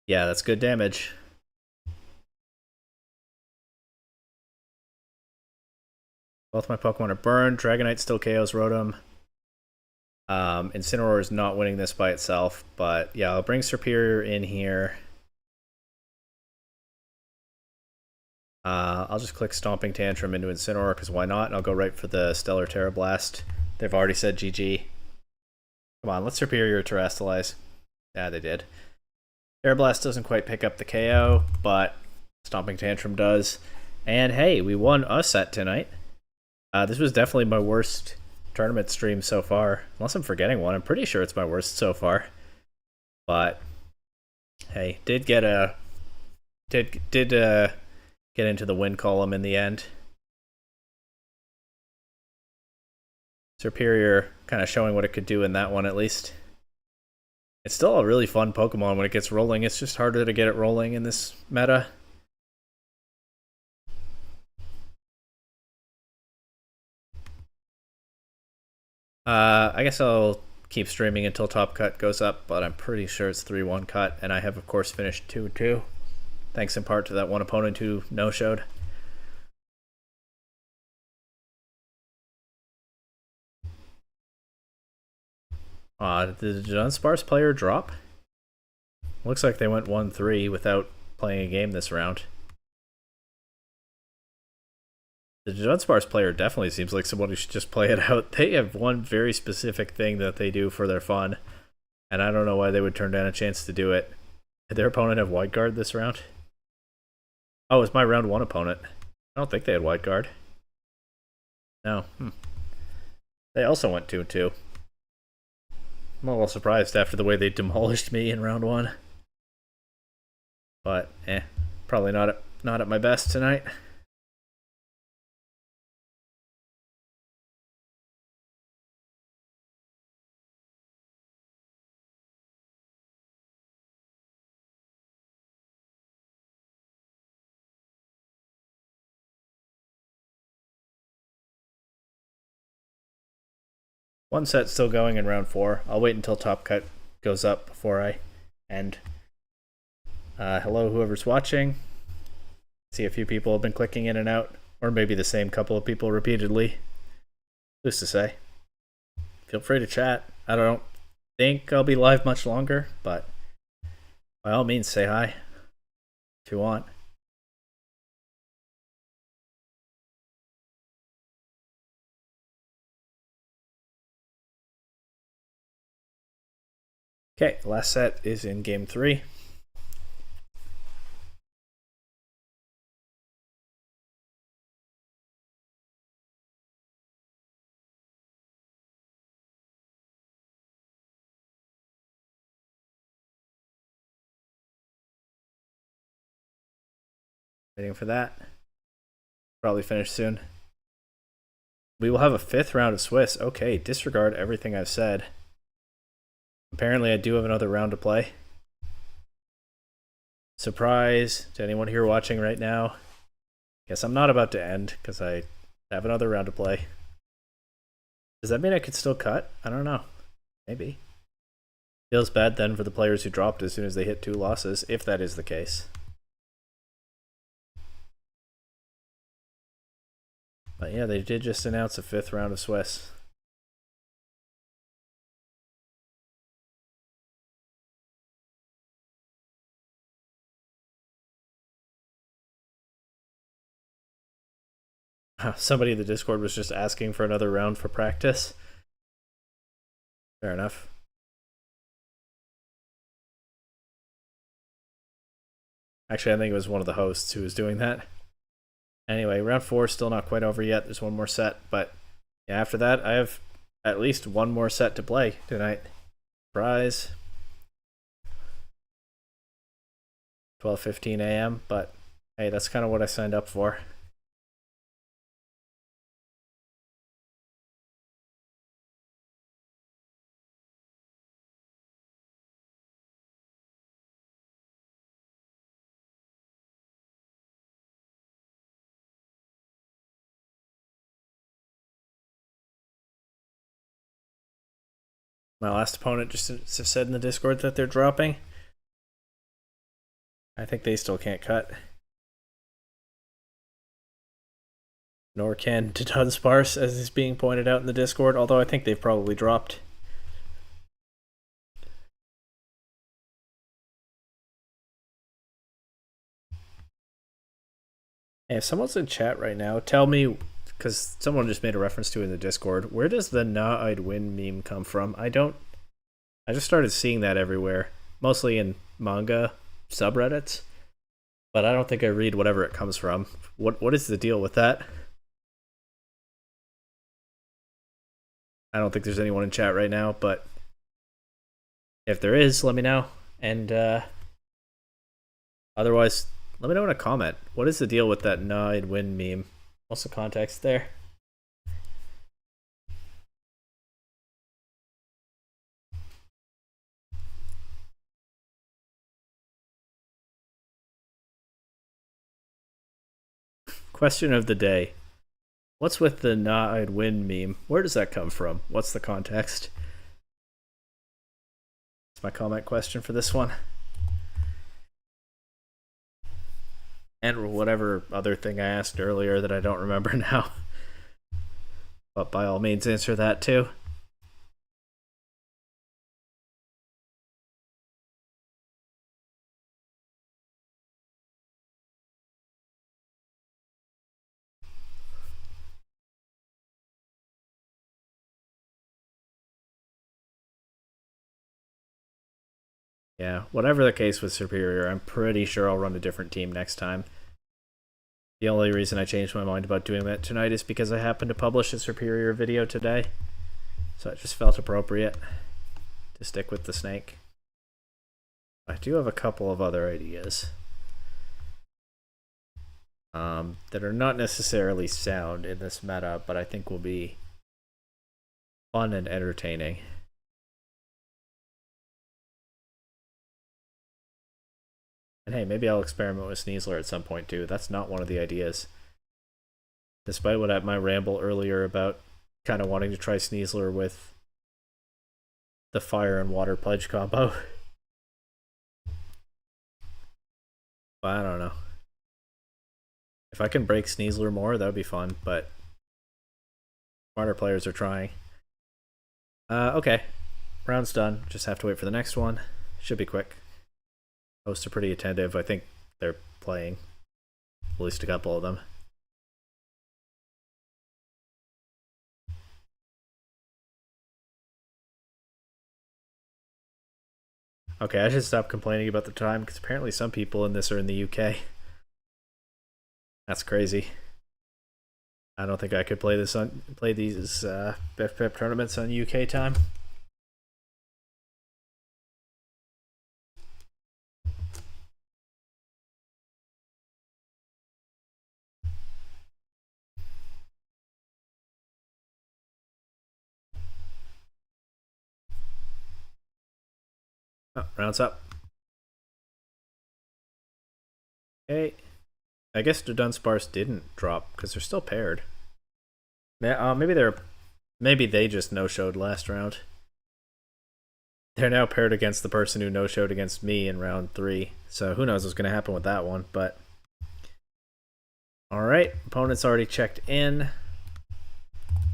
Yeah, that's good damage. Both my Pokemon are burned. Dragonite still KOs Rotom. Incineroar is not winning this by itself, but yeah, I'll bring Serperior in here. I'll just click Stomping Tantrum into Incineroar, because why not? And I'll go right for the Stellar Terrablast. They've already said GG. Come on, let's Serperior Terrastalize. Yeah, they did. Terrablast doesn't quite pick up the KO, but Stomping Tantrum does. And hey, we won a set tonight. This was definitely my worst tournament stream so far. Unless I'm forgetting one. I'm pretty sure it's my worst so far. But hey, did get into the win column in the end. Serperior kind of showing what it could do in that one at least. It's still a really fun Pokemon when it gets rolling. It's just harder to get it rolling in this meta. I guess I'll keep streaming until Top Cut goes up, but I'm pretty sure it's 3-1 cut, and I have, of course, finished 2-2. Thanks in part to that one opponent who no-showed. Did the Dunsparce player drop? Looks like they went 1-3 without playing a game this round. The Dunsparce player definitely seems like someone who should just play it out. They have one very specific thing that they do for their fun, and I don't know why they would turn down a chance to do it. Did their opponent have White Guard this round? Oh, it was my round 1 opponent. I don't think they had White Guard. No. They also went 2-2. I'm a little surprised after the way they demolished me in round 1. But, probably not at my best tonight. One set still going in round 4. I'll wait until Top Cut goes up before I end. Hello, whoever's watching. See a few people have been clicking in and out, or maybe the same couple of people repeatedly. Who's to say? Feel free to chat. I don't think I'll be live much longer, but by all means, say hi if you want. Okay, last set is in game 3. Waiting for that. Probably finish soon. We will have a 5th round of Swiss. Okay, disregard everything I've said. Apparently I do have another round to play. Surprise to anyone here watching right now. Guess I'm not about to end because I have another round to play. Does that mean I could still cut? I don't know. Maybe. Feels bad then for the players who dropped as soon as they hit 2 losses, if that is the case. But yeah, they did just announce a 5th round of Swiss. Somebody in the Discord was just asking for another round for practice. Fair enough. Actually, I think it was one of the hosts who was doing that. Anyway, round 4 is still not quite over yet. There's one more set, but yeah, after that, I have at least one more set to play tonight. Surprise. 12:15 a.m., but hey, that's kind of what I signed up for. My last opponent just said in the Discord that they're dropping. I think they still can't cut. Nor can Dunsparce, as is being pointed out in the Discord, although I think they've probably dropped. Hey, if someone's in chat right now, tell me, because someone just made a reference to it in the Discord, where does the "nah, I'd win" meme come from? I just started seeing that everywhere, mostly in manga subreddits, but I don't think I read whatever it comes from. What is the deal with that? I don't think there's anyone in chat right now, but if there is, let me know. And otherwise, let me know in a comment. What is the deal with that "nah, I'd win" meme? What's the context there? Question of the day. What's with the nah I'd win meme? Where does that come from? What's the context? That's my comment question for this one. And whatever other thing I asked earlier that I don't remember now. But by all means, answer that too. Yeah, whatever the case with Superior, I'm pretty sure I'll run a different team next time. The only reason I changed my mind about doing that tonight is because I happened to publish a Superior video today. So it just felt appropriate to stick with the snake. I do have a couple of other ideas that are not necessarily sound in this meta, but I think will be fun and entertaining. And hey, maybe I'll experiment with Sneasler at some point too. That's not one of the ideas. Despite what my ramble earlier about kind of wanting to try Sneasler with the fire and water pledge combo. But I don't know. If I can break Sneasler more, that would be fun, but smarter players are trying. Okay. Round's done. Just have to wait for the next one. Should be quick. Hosts are pretty attentive. I think they're playing. At least a couple of them. Okay, I should stop complaining about the time because apparently some people in this are in the UK. That's crazy. I don't think I could play these biffpipp tournaments on UK time. Oh, rounds up. Okay. I guess the Dunsparce didn't drop because they're still paired. Maybe they just no-showed last round. They're now paired against the person who no-showed against me in round 3. So who knows what's going to happen with that one, but alright, opponent's already checked in.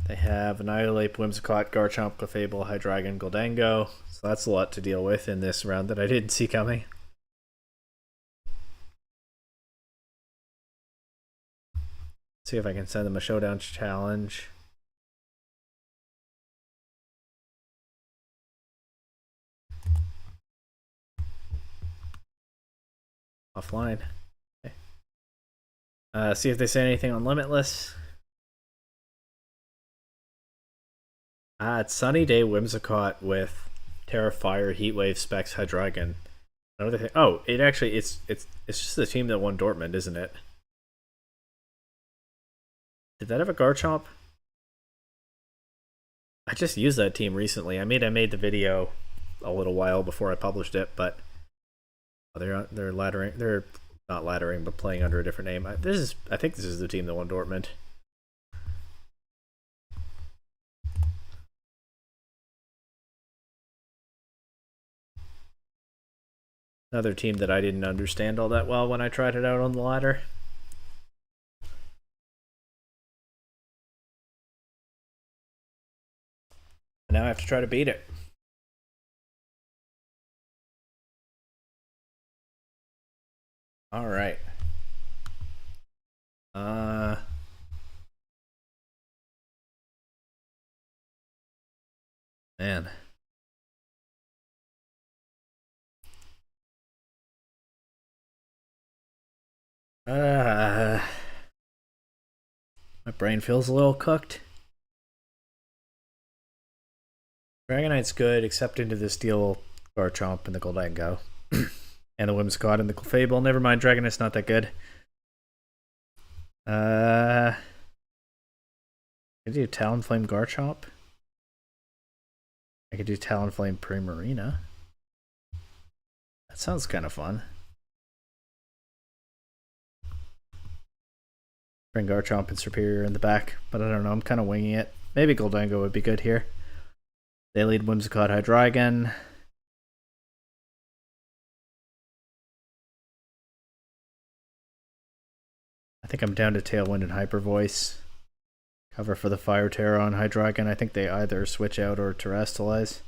They have Annihilate, Whimsicott, Garchomp, Clefable, Hydreigon, Goldango. So that's a lot to deal with in this round that I didn't see coming. See if I can send them a showdown challenge. Offline. Okay. See if they say anything on Limitless. It's Sunny Day Whimsicott with Terra Fire, Heatwave, Specs, Hydreigon. Another thing. Oh, it's just the team that won Dortmund, isn't it? Did that have a Garchomp? I just used that team recently. I made the video a little while before I published it, but they're laddering. They're not laddering, but playing under a different name. I think this is the team that won Dortmund. Another team that I didn't understand all that well when I tried it out on the ladder. Now I have to try to beat it. All right. Man. My brain feels a little cooked. Dragonite's good, except into the Steel Garchomp and the Goldango. And the Whimsicott and the Clefable. Never mind, Dragonite's not that good. I could do Talonflame Garchomp. I could do Talonflame Primarina. That sounds kind of fun. Bring Garchomp and Superior in the back, but I don't know. I'm kind of winging it. Maybe Goldango would be good here. They lead Whimsicott Hydreigon. I think I'm down to Tailwind and Hyper Voice. Cover for the Fire Terror on Hydreigon. I think they either switch out or Terrestrialize.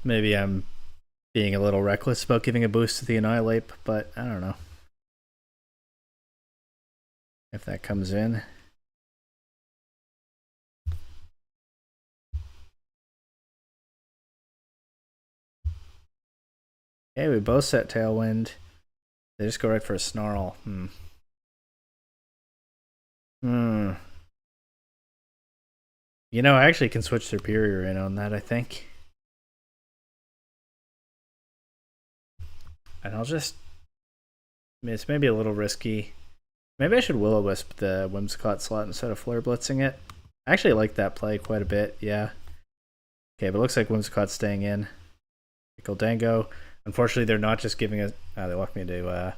Maybe I'm being a little reckless about giving a boost to the Annihilate, but I don't know if that comes in. Okay, we both set Tailwind. They just go right for a Snarl. You know, I actually can switch Superior in on that, I think. And I'll just... I mean, it's maybe a little risky. Maybe I should Will-O-Wisp the Whimsicott slot instead of Flare Blitzing it. I actually like that play quite a bit, yeah. Okay, but it looks like Whimsicott's staying in. Goldango. Unfortunately, they're not just giving us... they locked me into...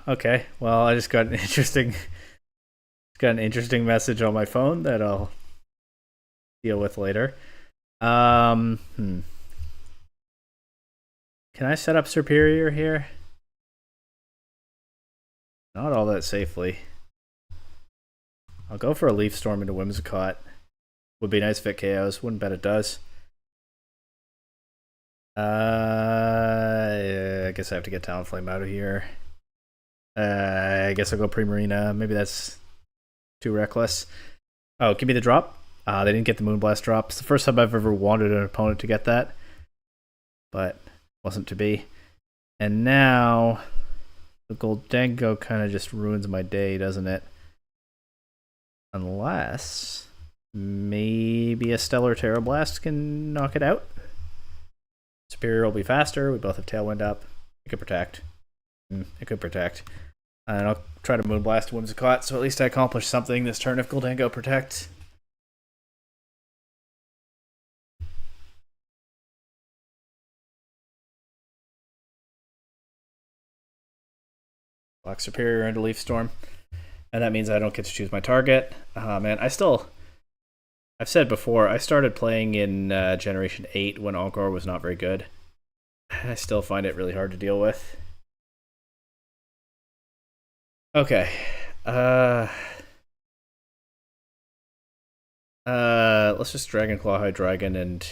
okay. Well, I just got an interesting... got an interesting message on my phone that I'll deal with later. Can I set up Superior here? Not all that safely. I'll go for a Leaf Storm into Whimsicott. Would be nice if it KOs. Wouldn't bet it does. I guess I have to get Talonflame out of here. I guess I'll go Primarina. Maybe that's too reckless. Oh, give me the drop. They didn't get the Moonblast drop. It's the first time I've ever wanted an opponent to get that, but wasn't to be. And now the Goldango kind of just ruins my day, doesn't it? Unless maybe a Stellar Terra Blast can knock it out. Superior will be faster. We both have Tailwind up. It could protect. It could protect. And I'll try to Moonblast Whimsicott, so at least I accomplish something this turn if Goldango protects. Block Superior into Leaf Storm. And that means I don't get to choose my target. Man, I've said before, I started playing in Generation 8 when Encore was not very good. I still find it really hard to deal with. Okay. Let's just Dragon Claw Hydreigon and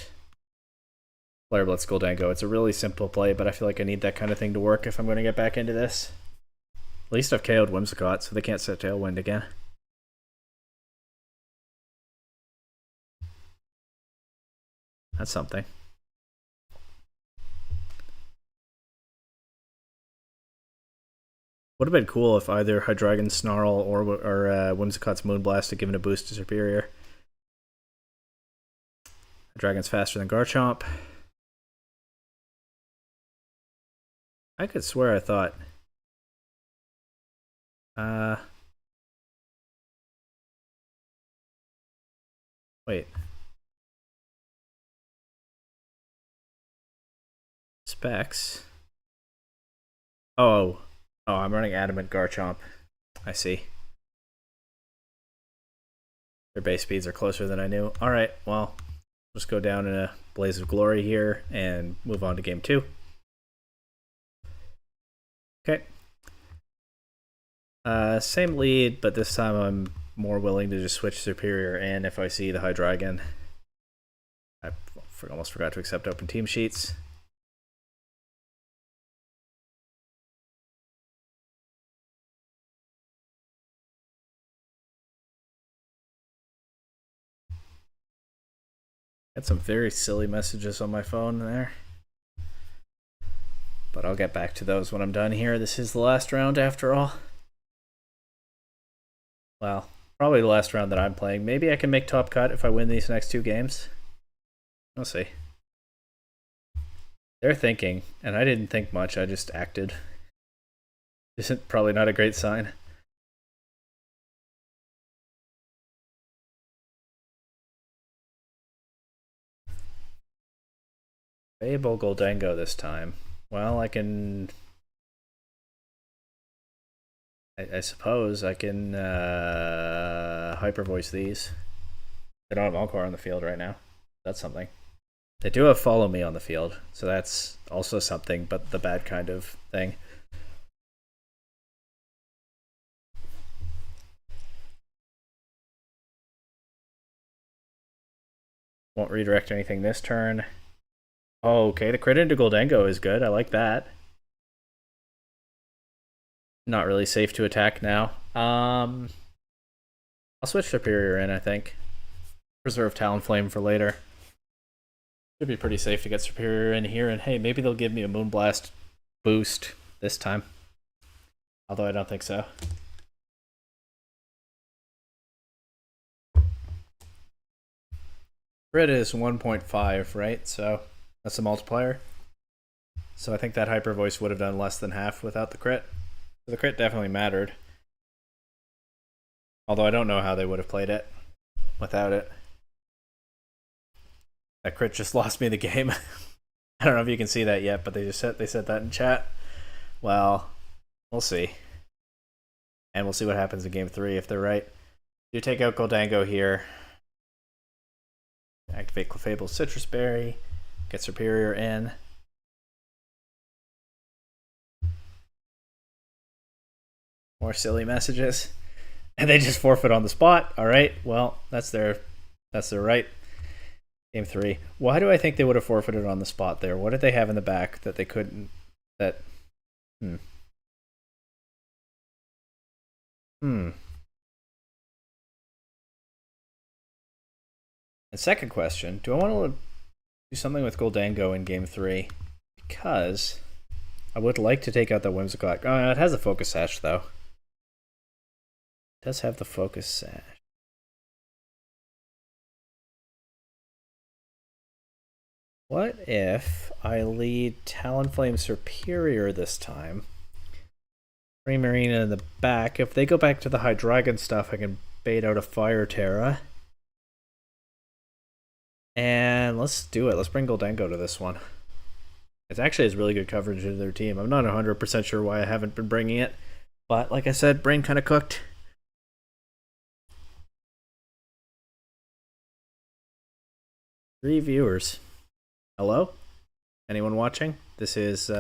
Flare Blitz Goldango. It's a really simple play, but I feel like I need that kind of thing to work if I'm going to get back into this. At least I've KO'd Whimsicott, so they can't set Tailwind again. That's something. Would have been cool if either Hydreigon Snarl or Whimsicott's Moonblast had given a boost to Superior. Hydreigon's faster than Garchomp. I could swear I thought... Wait. Specs. Oh, I'm running Adamant Garchomp. I see. Their base speeds are closer than I knew. Alright, well, let's go down in a blaze of glory here and move on to game 2. Okay. Same lead, but this time I'm more willing to just switch Superior in if I see the Hydreigon. I almost forgot to accept open team sheets. Had some very silly messages on my phone there. But I'll get back to those when I'm done here. This is the last round after all. Well, probably the last round that I'm playing. Maybe I can make top cut if I win these next 2 games. We'll see. They're thinking, and I didn't think much, I just acted. Isn't probably not a great sign. Fable Goldango this time. Well, I can. I suppose I can hyper voice these. They don't have Encore on the field right now. That's something. They do have Follow Me on the field, so that's also something, but the bad kind of thing. Won't redirect anything this turn. Oh, okay, the crit into Goldango is good. I like that. Not really safe to attack now. I'll switch Superior in, I think. Preserve Talonflame for later. Should be pretty safe to get Superior in here, and hey, maybe they'll give me a Moonblast boost this time. Although I don't think so. Crit is 1.5, right? So that's a multiplier. So I think that Hyper Voice would have done less than half without the crit. So the crit definitely mattered. Although I don't know how they would have played it without it. That crit just lost me the game. I don't know if you can see that yet, but they said that in chat. Well, we'll see. And we'll see what happens in game 3 if they're right. You take out Goldango here. Activate Clefable's Citrus Berry. Get Superior in. More silly messages. And they just forfeit on the spot. Alright, well, that's their right. Game 3. Why do I think they would have forfeited on the spot there? What did they have in the back that they couldn't... And second question, do I want to do something with Goldango in game 3? Because I would like to take out the Whimsical... Oh, it has a Focus Sash, though. It does have the Focus Sash. What if I lead Talonflame Superior this time? Primarina in the back. If they go back to the Hydreigon stuff, I can bait out a Fire Terra. And let's do it. Let's bring Goldango to this one. It actually has really good coverage of their team. I'm not 100% sure why I haven't been bringing it. But like I said, brain kind of cooked. Three viewers. Hello? Anyone watching? This is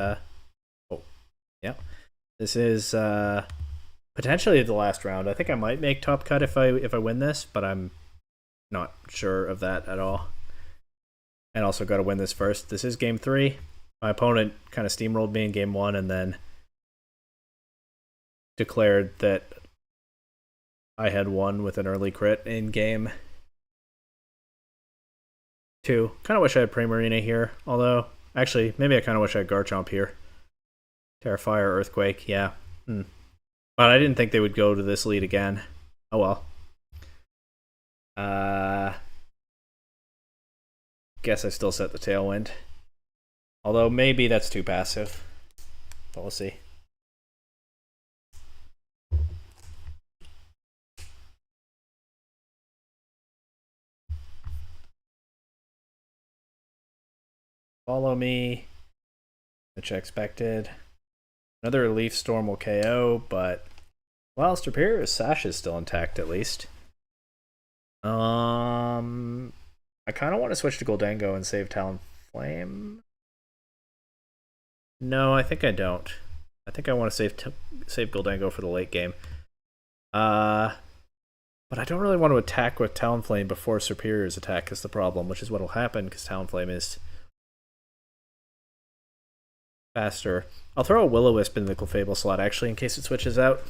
This is potentially the last round. I think I might make top cut if I win this, but I'm not sure of that at all. And also got to win this first. This is game 3. My opponent kind of steamrolled me in game 1 and then declared that I had won with an early crit in game 2. Kind of wish I had Primarina here, although actually maybe I kind of wish I had Garchomp here. Terra Fire, Earthquake, yeah. But I didn't think they would go to this lead again. Oh well. Guess I still set the Tailwind. Although maybe that's too passive. But we'll see. Follow Me, which I expected. Another Leaf Storm will KO, but well, Superior's Sash is still intact at least. I kind of want to switch to Goldango and save Talonflame. No, I think I don't. I think I want to save Goldango for the late game. But I don't really want to attack with Talonflame before Superior's attack is the problem, which is what will happen because Talonflame is faster. I'll throw a Will-O-Wisp in the Clefable slot actually in case it switches out.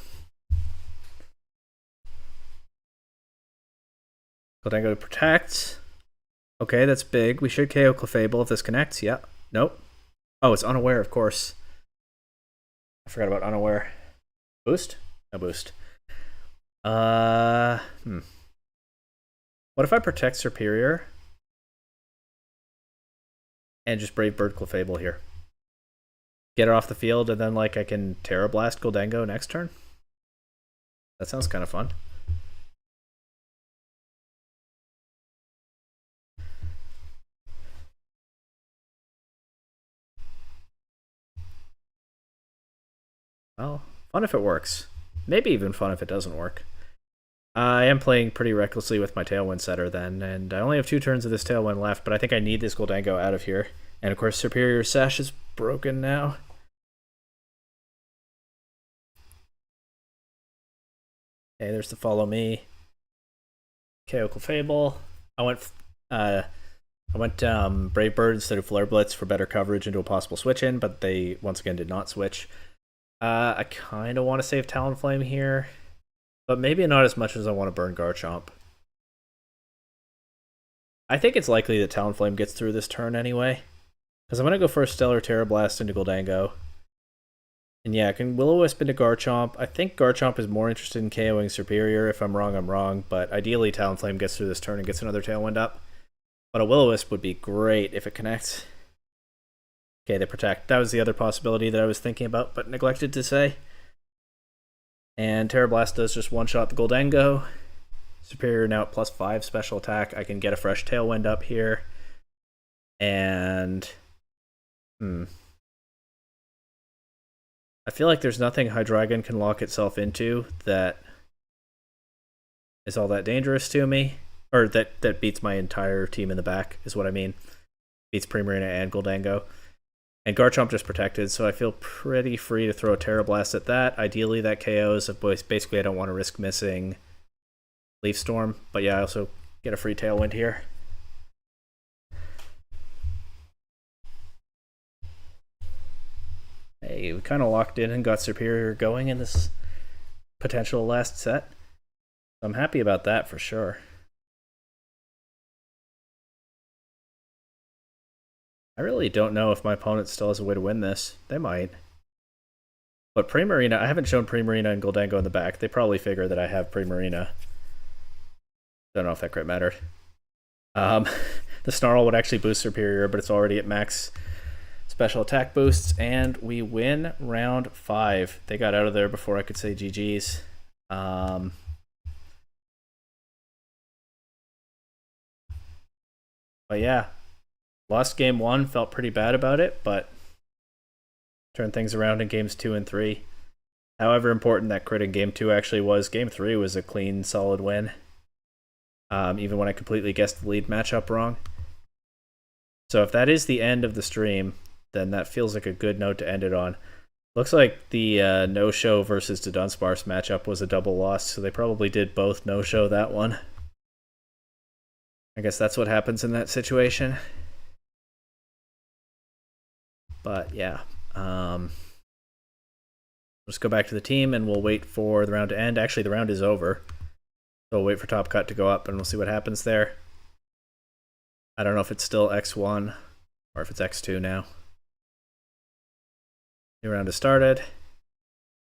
Goldango protects. Okay, that's big. We should KO Clefable if this connects. Yeah. Nope. Oh, it's Unaware, of course. I forgot about Unaware. Boost? No boost. What if I protect Superior and just Brave Bird Clefable here? Get it off the field and then like I can Terra Blast Goldango next turn? That sounds kind of fun. Well, fun if it works. Maybe even fun if it doesn't work. I am playing pretty recklessly with my Tailwind setter then, and I only have 2 turns of this Tailwind left, but I think I need this Goldango out of here. And of course, Superior Sash is broken now. Okay, there's the Follow Me. Chaotical Fable. I went Brave Bird instead of Flare Blitz for better coverage into a possible switch in, but they once again did not switch. I kind of want to save Talonflame here, but maybe not as much as I want to burn Garchomp. I think it's likely that Talonflame gets through this turn anyway, because I'm going to go for a Stellar Terra Blast into Goldango. And yeah, I can Will-O-Wisp into Garchomp. I think Garchomp is more interested in KOing Superior. If I'm wrong, I'm wrong, but ideally Talonflame gets through this turn and gets another Tailwind up. But a Will-O-Wisp would be great if it connects. Okay, they protect. That was the other possibility that I was thinking about, but neglected to say. And Terra Blast does just one-shot the Goldango. Superior now at +5 special attack. I can get a fresh Tailwind up here. And... I feel like there's nothing Hydreigon can lock itself into that is all that dangerous to me. Or that beats my entire team in the back, is what I mean. Beats Primarina and Goldango. And Garchomp just protected, so I feel pretty free to throw a Terra Blast at that. Ideally, that KOs. Basically, I don't want to risk missing Leaf Storm. But yeah, I also get a free Tailwind here. Hey, we kind of locked in and got Superior going in this potential last set. I'm happy about that for sure. I really don't know if my opponent still has a way to win this. They might. But Primarina, I haven't shown Primarina and Goldango in the back. They probably figure that I have Primarina. Don't know if that crit mattered. The Snarl would actually boost Superior, but it's already at max special attack boosts, and we win round 5. They got out of there before I could say GG's. But yeah, lost game 1, felt pretty bad about it, but turned things around in games 2 and 3. However important that crit in game 2 actually was, game 3 was a clean, solid win. Even when I completely guessed the lead matchup wrong. So if that is the end of the stream, then that feels like a good note to end it on. Looks like the no-show versus the Dunsparce matchup was a double loss, so they probably did both no-show that one. I guess that's what happens in that situation. But yeah, let's go back to the team and we'll wait for the round to end. Actually, the round is over. So we'll wait for Top Cut to go up and we'll see what happens there. I don't know if it's still X1 or if it's X2 now. New round has started.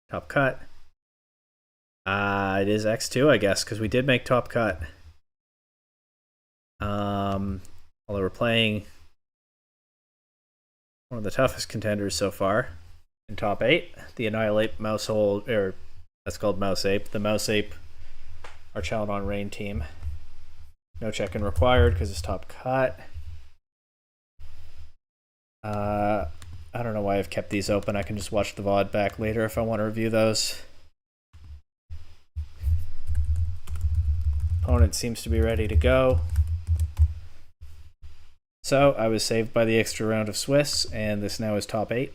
Top Cut. It is X2, I guess, because we did make Top Cut. Although we're playing one of the toughest contenders so far in top 8, the Annihilate Mousehole, or that's called Mouse Ape. The Mouse Ape, our Challenge Rain team. No check-in required because it's Top Cut. I don't know why I've kept these open. I can just watch the VOD back later if I want to review those. Opponent seems to be ready to go. So I was saved by the extra round of Swiss, and this now is top 8.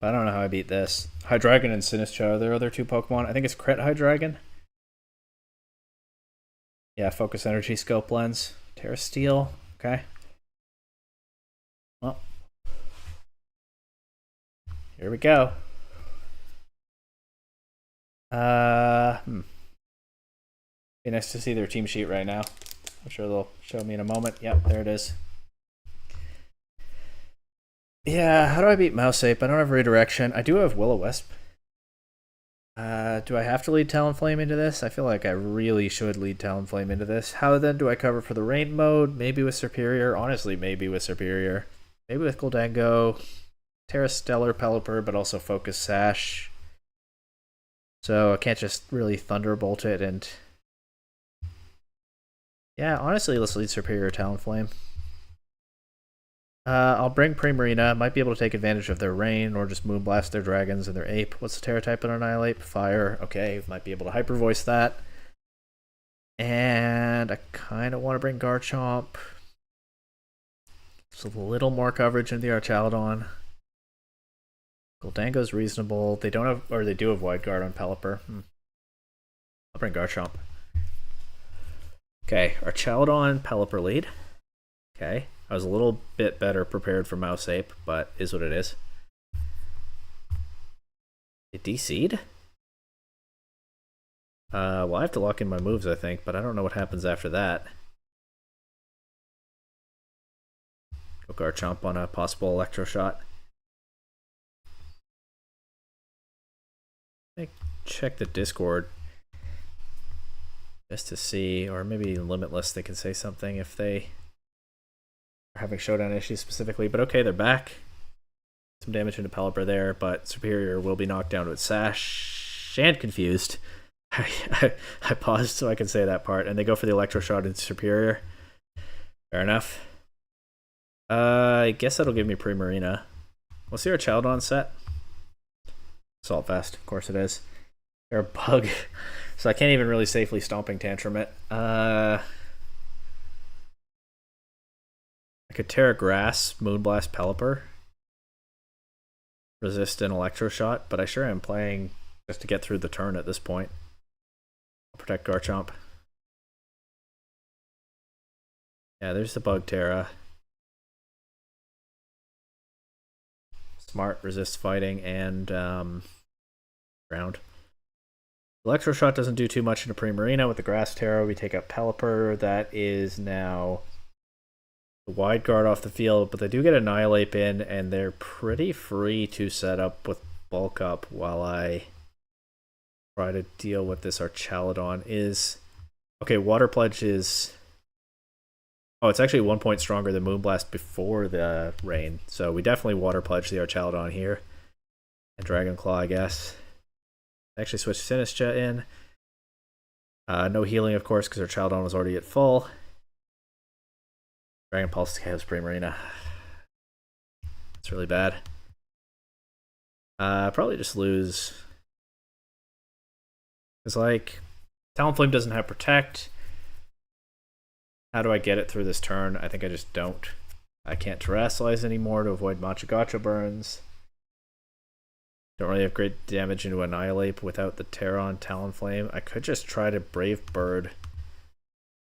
I don't know how I beat this. Hydreigon and Sinistcha are their other 2 Pokemon. I think it's Crit Hydreigon. Yeah, Focus Energy Scope Lens. Terra Steel. Okay. Well. Here we go. Be nice to see their team sheet right now. I'm sure they'll show me in a moment. Yep, there it is. Yeah, how do I beat Mouse Ape? I don't have Redirection. I do have Will-O-Wisp. Do I have to lead Talonflame into this? I feel like I really should lead Talonflame into this. How then do I cover for the rain mode? Maybe with Superior. Honestly, maybe with Superior. Maybe with Goldango. Terra Stellar Pelipper, but also Focus Sash. So I can't just really Thunderbolt it and... Yeah, honestly, let's lead Superior Talonflame. I'll bring Primarina. Might be able to take advantage of their rain or just Moonblast their dragons and their ape. What's the Terra type on Annihilate? Fire. Okay, might be able to Hyper Voice that. And I kind of want to bring Garchomp. It's a little more coverage in the Archaludon. Goldango's reasonable. They don't have, or they do have Wide Guard on Pelipper. I'll bring Garchomp. Okay, Archaludon, Pelipper lead. Okay, I was a little bit better prepared for Mouse Ape, but is what it is. It DC'd? Well, I have to lock in my moves, I think, but I don't know what happens after that. Go Garchomp on a possible Electro Shot. Check the Discord just to see, or maybe Limitless, they can say something if they are having showdown issues specifically. But okay, they're back. Some damage into Pelipper there, but Superior will be knocked down with Sash and Confused. I paused so I can say that part, and they go for the Electro Shot into Superior. Fair enough. I guess that'll give me Primarina. We'll see our Chaldon set. Assault Vest, of course it is. They're a bug, so I can't even really safely Stomping Tantrum it. I could Terra Grass, Moonblast Pelipper, resist an Electro Shot, but I sure am playing just to get through the turn at this point. I'll protect Garchomp. Yeah, there's the Bug Terra. Smart, resists fighting, and ground. Electro Shot doesn't do too much into Primarina. With the Grass Terra, we take up Pelipper. That is now the Wide Guard off the field, but they do get Annihilate in, and they're pretty free to set up with Bulk Up while I try to deal with this Archaludon. Is okay, Water Pledge is... Oh, it's actually 1 point stronger than Moonblast before the rain, so we definitely Water Pledge the Archaludon here. And Dragon Claw, I guess. Actually switch Sinistcha in. No healing, of course, because Archaludon was already at full. Dragon Pulse KOs Primarina. It's really bad. Probably just lose. It's like Talonflame doesn't have Protect. How do I get it through this turn? I think I just don't. I can't Terrasilize anymore to avoid Machigacha burns. Don't really have great damage into Annihilate without the Terra on Talonflame. I could just try to Brave Bird.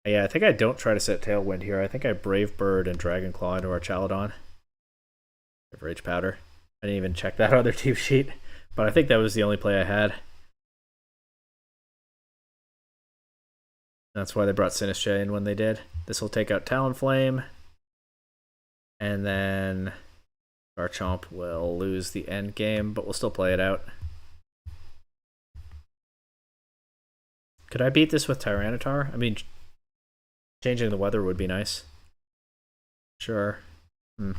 Yeah, I think I don't try to set Tailwind here. I think I Brave Bird and Dragon Claw into Archaludon. Rage Powder. I didn't even check that other team sheet, but I think that was the only play I had. That's why they brought Sinistcha in when they did. This will take out Talonflame. And then Garchomp will lose the end game, but we'll still play it out. Could I beat this with Tyranitar? I mean, changing the weather would be nice. Sure. Well,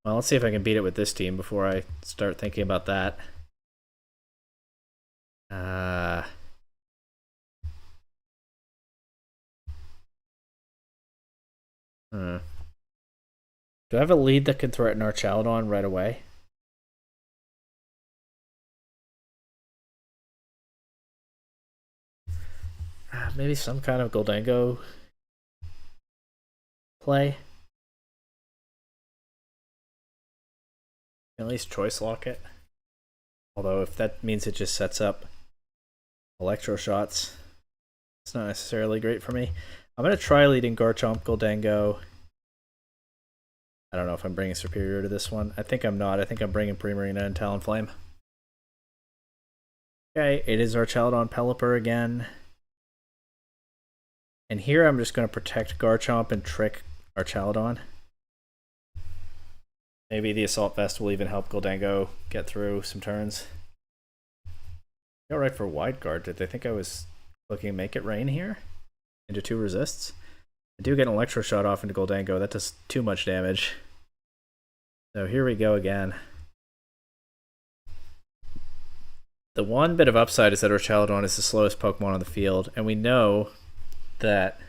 let's see if I can beat it with this team before I start thinking about that. Do I have a lead that can threaten Archaludon right away? Maybe some kind of Goldango play. At least Choice Lock it. Although if that means it just sets up Electro Shots, it's not necessarily great for me. I'm going to try leading Garchomp, Goldango. I don't know if I'm bringing Superior to this one. I think I'm not. I think I'm bringing Primarina and Talonflame. Okay, it is Archaludon Pelipper again. And here I'm just going to protect Garchomp and trick Archaludon. Maybe the Assault Vest will even help Goldango get through some turns. Alright for Wide Guard. Did they think I was looking to make it rain here? Into 2 resists? I do get an Electro Shot off into Goldango. That does too much damage. So here we go again. The one bit of upside is that Archaludon is the slowest Pokemon on the field, and we know that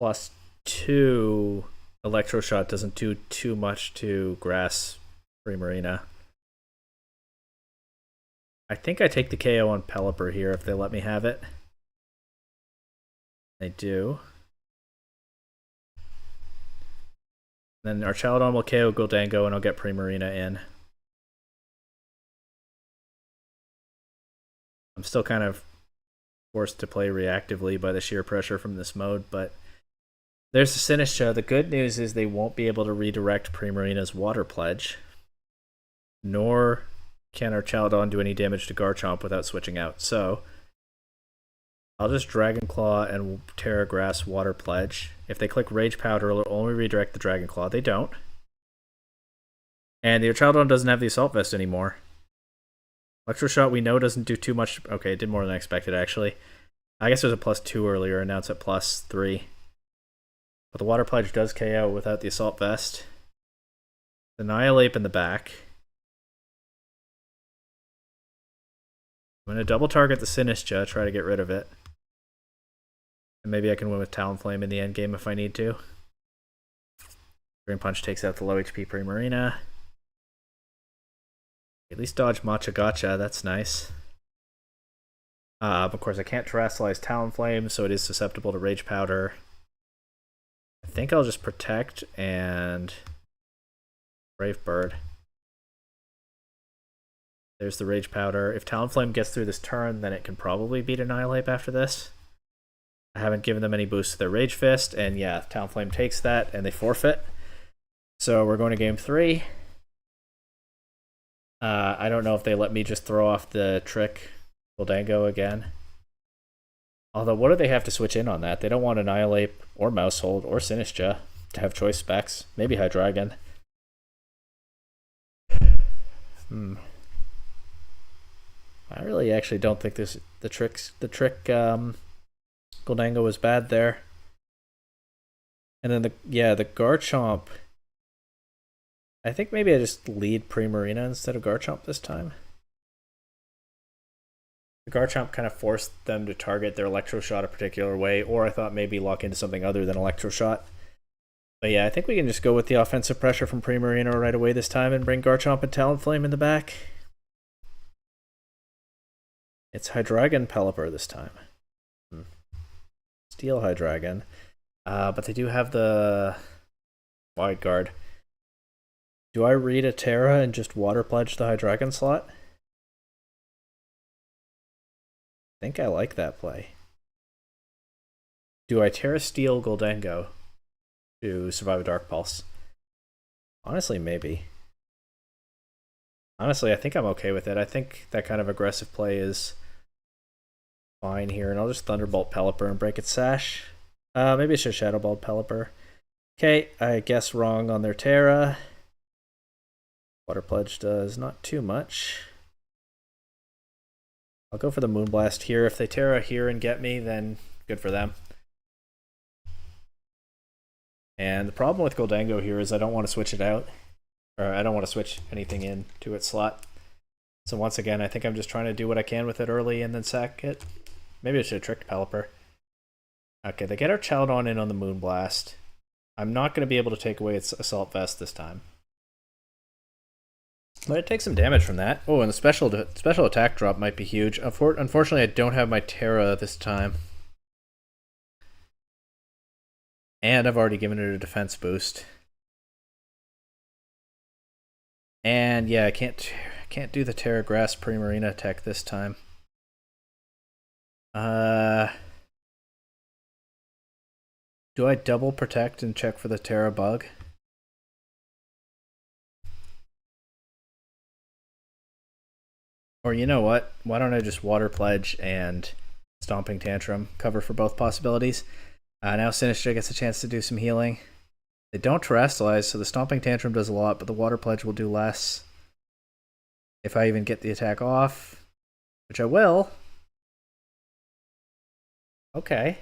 +2 Electroshot doesn't do too much to grass Primarina. I think I take the KO on Pelipper here if they let me have it. They do. Then our Chaladon will KO Goldango and I'll get Primarina in. I'm still kind of forced to play reactively by the sheer pressure from this mode, but there's the Sinistcha. The good news is they won't be able to redirect Primarina's Water Pledge, nor can our Chaladon do any damage to Garchomp without switching out. So I'll just Dragon Claw and Terra Grass Water Pledge. If they click Rage Powder, it'll only redirect the Dragon Claw. They don't. And your Chaladon doesn't have the Assault Vest anymore. Electroshot we know doesn't do too much. Okay, it did more than I expected actually. I guess it was a +2 earlier, and now it's at +3. But the Water Pledge does KO without the Assault Vest. Annihilate in the back. I'm going to double target the Sinistcha, try to get rid of it. And maybe I can win with Talonflame in the end game if I need to. Drain Punch takes out the low HP Primarina. At least dodge Matcha Gotcha, that's nice. Of course, I can't Terrasilize Talonflame, so it is susceptible to Rage Powder. I think I'll just Protect and Brave Bird. There's the Rage Powder. If Talonflame gets through this turn, then it can probably beat Annihilate after this. I haven't given them any boost to their Rage Fist, and yeah, Talonflame takes that, and they forfeit. So we're going to game 3. I don't know if they let me just throw off the trick Goldango again. Although, what do they have to switch in on that? They don't want Annihilate or Mousehold or Sinistcha to have choice specs. Maybe Hydreigon. I really actually don't think the trick Goldango was bad there. And then the Garchomp. I think maybe I just lead Primarina instead of Garchomp this time. The Garchomp kind of forced them to target their Electroshot a particular way, or I thought maybe lock into something other than Electroshot. But yeah, I think we can just go with the offensive pressure from Primarina right away this time and bring Garchomp and Talonflame in the back. It's Hydreigon Pelipper this time. Steel Hydreigon. But they do have the Wide Guard. Do I read a Terra and just Water Pledge the Hydreigon slot? I think I like that play. Do I Terra Steel Goldango to survive a Dark Pulse? Honestly, maybe. Honestly, I think I'm okay with it. I think that kind of aggressive play is fine here, and I'll just Thunderbolt Pelipper and break its sash. Maybe I should Shadow Ball Pelipper. Okay, I guess wrong on their Terra. Water Pledge does not too much. I'll go for the Moonblast here. If they Terra here and get me, then good for them. And the problem with Goldango here is I don't want to switch it out. Or I don't want to switch anything in to its slot. So once again, I think I'm just trying to do what I can with it early and then sack it. Maybe I should have tricked Pelipper. Okay, they get our Chaladon in on the Moonblast. I'm not going to be able to take away its Assault Vest this time. But it takes some damage from that. Oh, and the special attack drop might be huge. Unfortunately, I don't have my Terra this time. And I've already given it a defense boost. And yeah, I can't do the Terra Grass Primarina tech this time. Do I double protect and check for the Terra Bug? Or you know what? Why don't I just Water Pledge and Stomping Tantrum cover for both possibilities? Now Sinistcha gets a chance to do some healing. They don't Terrasilize, so the Stomping Tantrum does a lot, but the Water Pledge will do less. If I even get the attack off, which I will. Okay.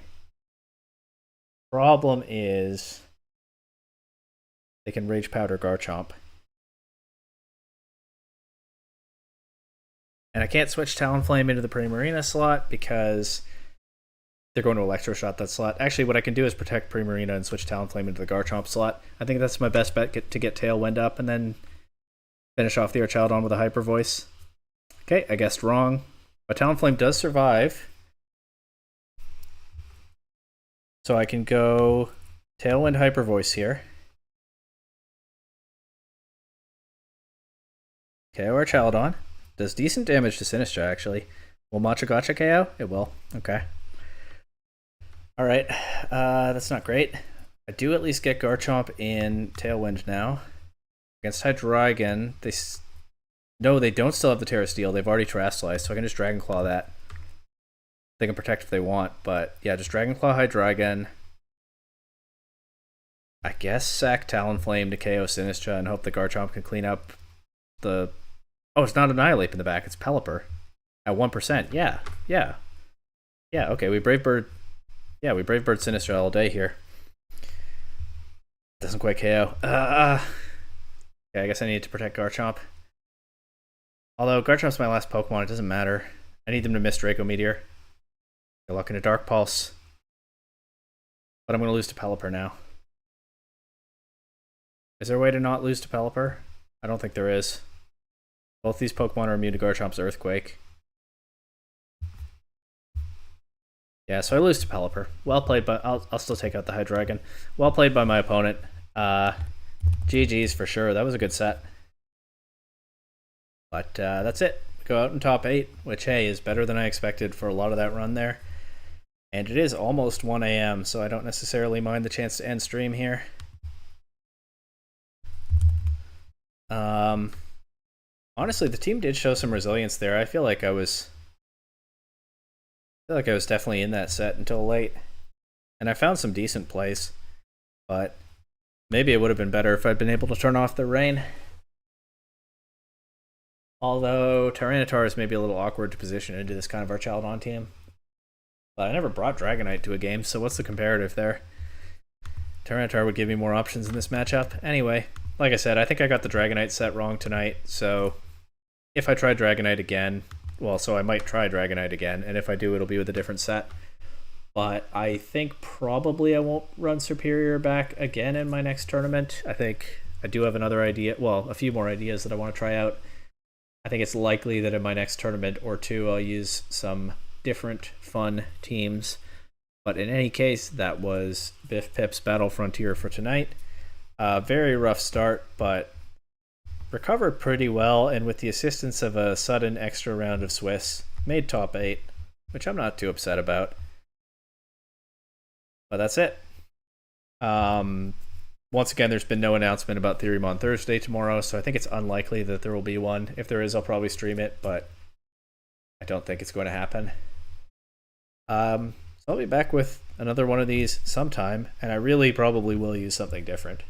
Problem is they can Rage Powder Garchomp. And I can't switch Talonflame into the Primarina slot because They're going to Electroshot that slot. Actually, what I can do is protect Primarina and switch Talonflame into the Garchomp slot. I think that's my best bet to get Tailwind up and then finish off the Archaladon with a Hyper Voice. Okay, I guessed wrong. But Talonflame does survive. So I can go Tailwind Hyper Voice here. KO Archaladon. Does decent damage to Sinistra, actually. Will Macho Gotcha KO? It will. Okay. Alright, that's not great. I do at least get Garchomp in Tailwind now. Against Hydreigon, no, they don't still have the Terra Steel. They've already Terastallized, so I can just Dragon Claw that. They can protect if they want, but yeah, just Dragon Claw Hydreigon. I guess sack Talonflame to KO Sinistra and hope the Garchomp can clean up the... Oh, it's not Annihilate in the back, it's Pelipper. At 1%, yeah. Yeah, okay, we Brave Bird... Yeah, we Brave Bird Sinistra all day here. Doesn't quite KO. Okay, I guess I need to protect Garchomp. Although Garchomp's my last Pokemon, it doesn't matter. I need them to miss Draco Meteor. Good luck in a Dark Pulse. But I'm going to lose to Pelipper now. Is there a way to not lose to Pelipper? I don't think there is. Both these Pokemon are immune to Garchomp's Earthquake. Yeah, so I lose to Pelipper. Well played, but I'll still take out the Hydreigon. Well played by my opponent. GG's for sure. That was a good set. But that's it. Go out in top 8, which, hey, is better than I expected for a lot of that run there. And it is almost 1 a.m., so I don't necessarily mind the chance to end stream here. Honestly, the team did show some resilience there. I feel like I was definitely in that set until late. And I found some decent plays. But maybe it would have been better if I'd been able to turn off the rain. Although Tyranitar is maybe a little awkward to position into this kind of Archaladon team. But I never brought Dragonite to a game, so what's the comparative there? Tyranitar would give me more options in this matchup. Anyway, like I said, I think I got the Dragonite set wrong tonight, so if I try Dragonite again, well, so I might try Dragonite again, and if I do, it'll be with a different set. But I think probably I won't run Superior back again in my next tournament. I think I do have another idea, well, a few more ideas that I want to try out. I think it's likely that in my next tournament or two, I'll use some different fun teams. But in any case, that was biffpipp's Battle Frontier for tonight. Very rough start, but recovered pretty well, and with the assistance of a sudden extra round of Swiss, made top 8, which I'm not too upset about. But that's it. Once again, there's been no announcement about Theorem on Thursday tomorrow, so I think it's unlikely that there will be one. If there is, I'll probably stream it, but I don't think it's going to happen. So I'll be back with another one of these sometime, and I really probably will use something different.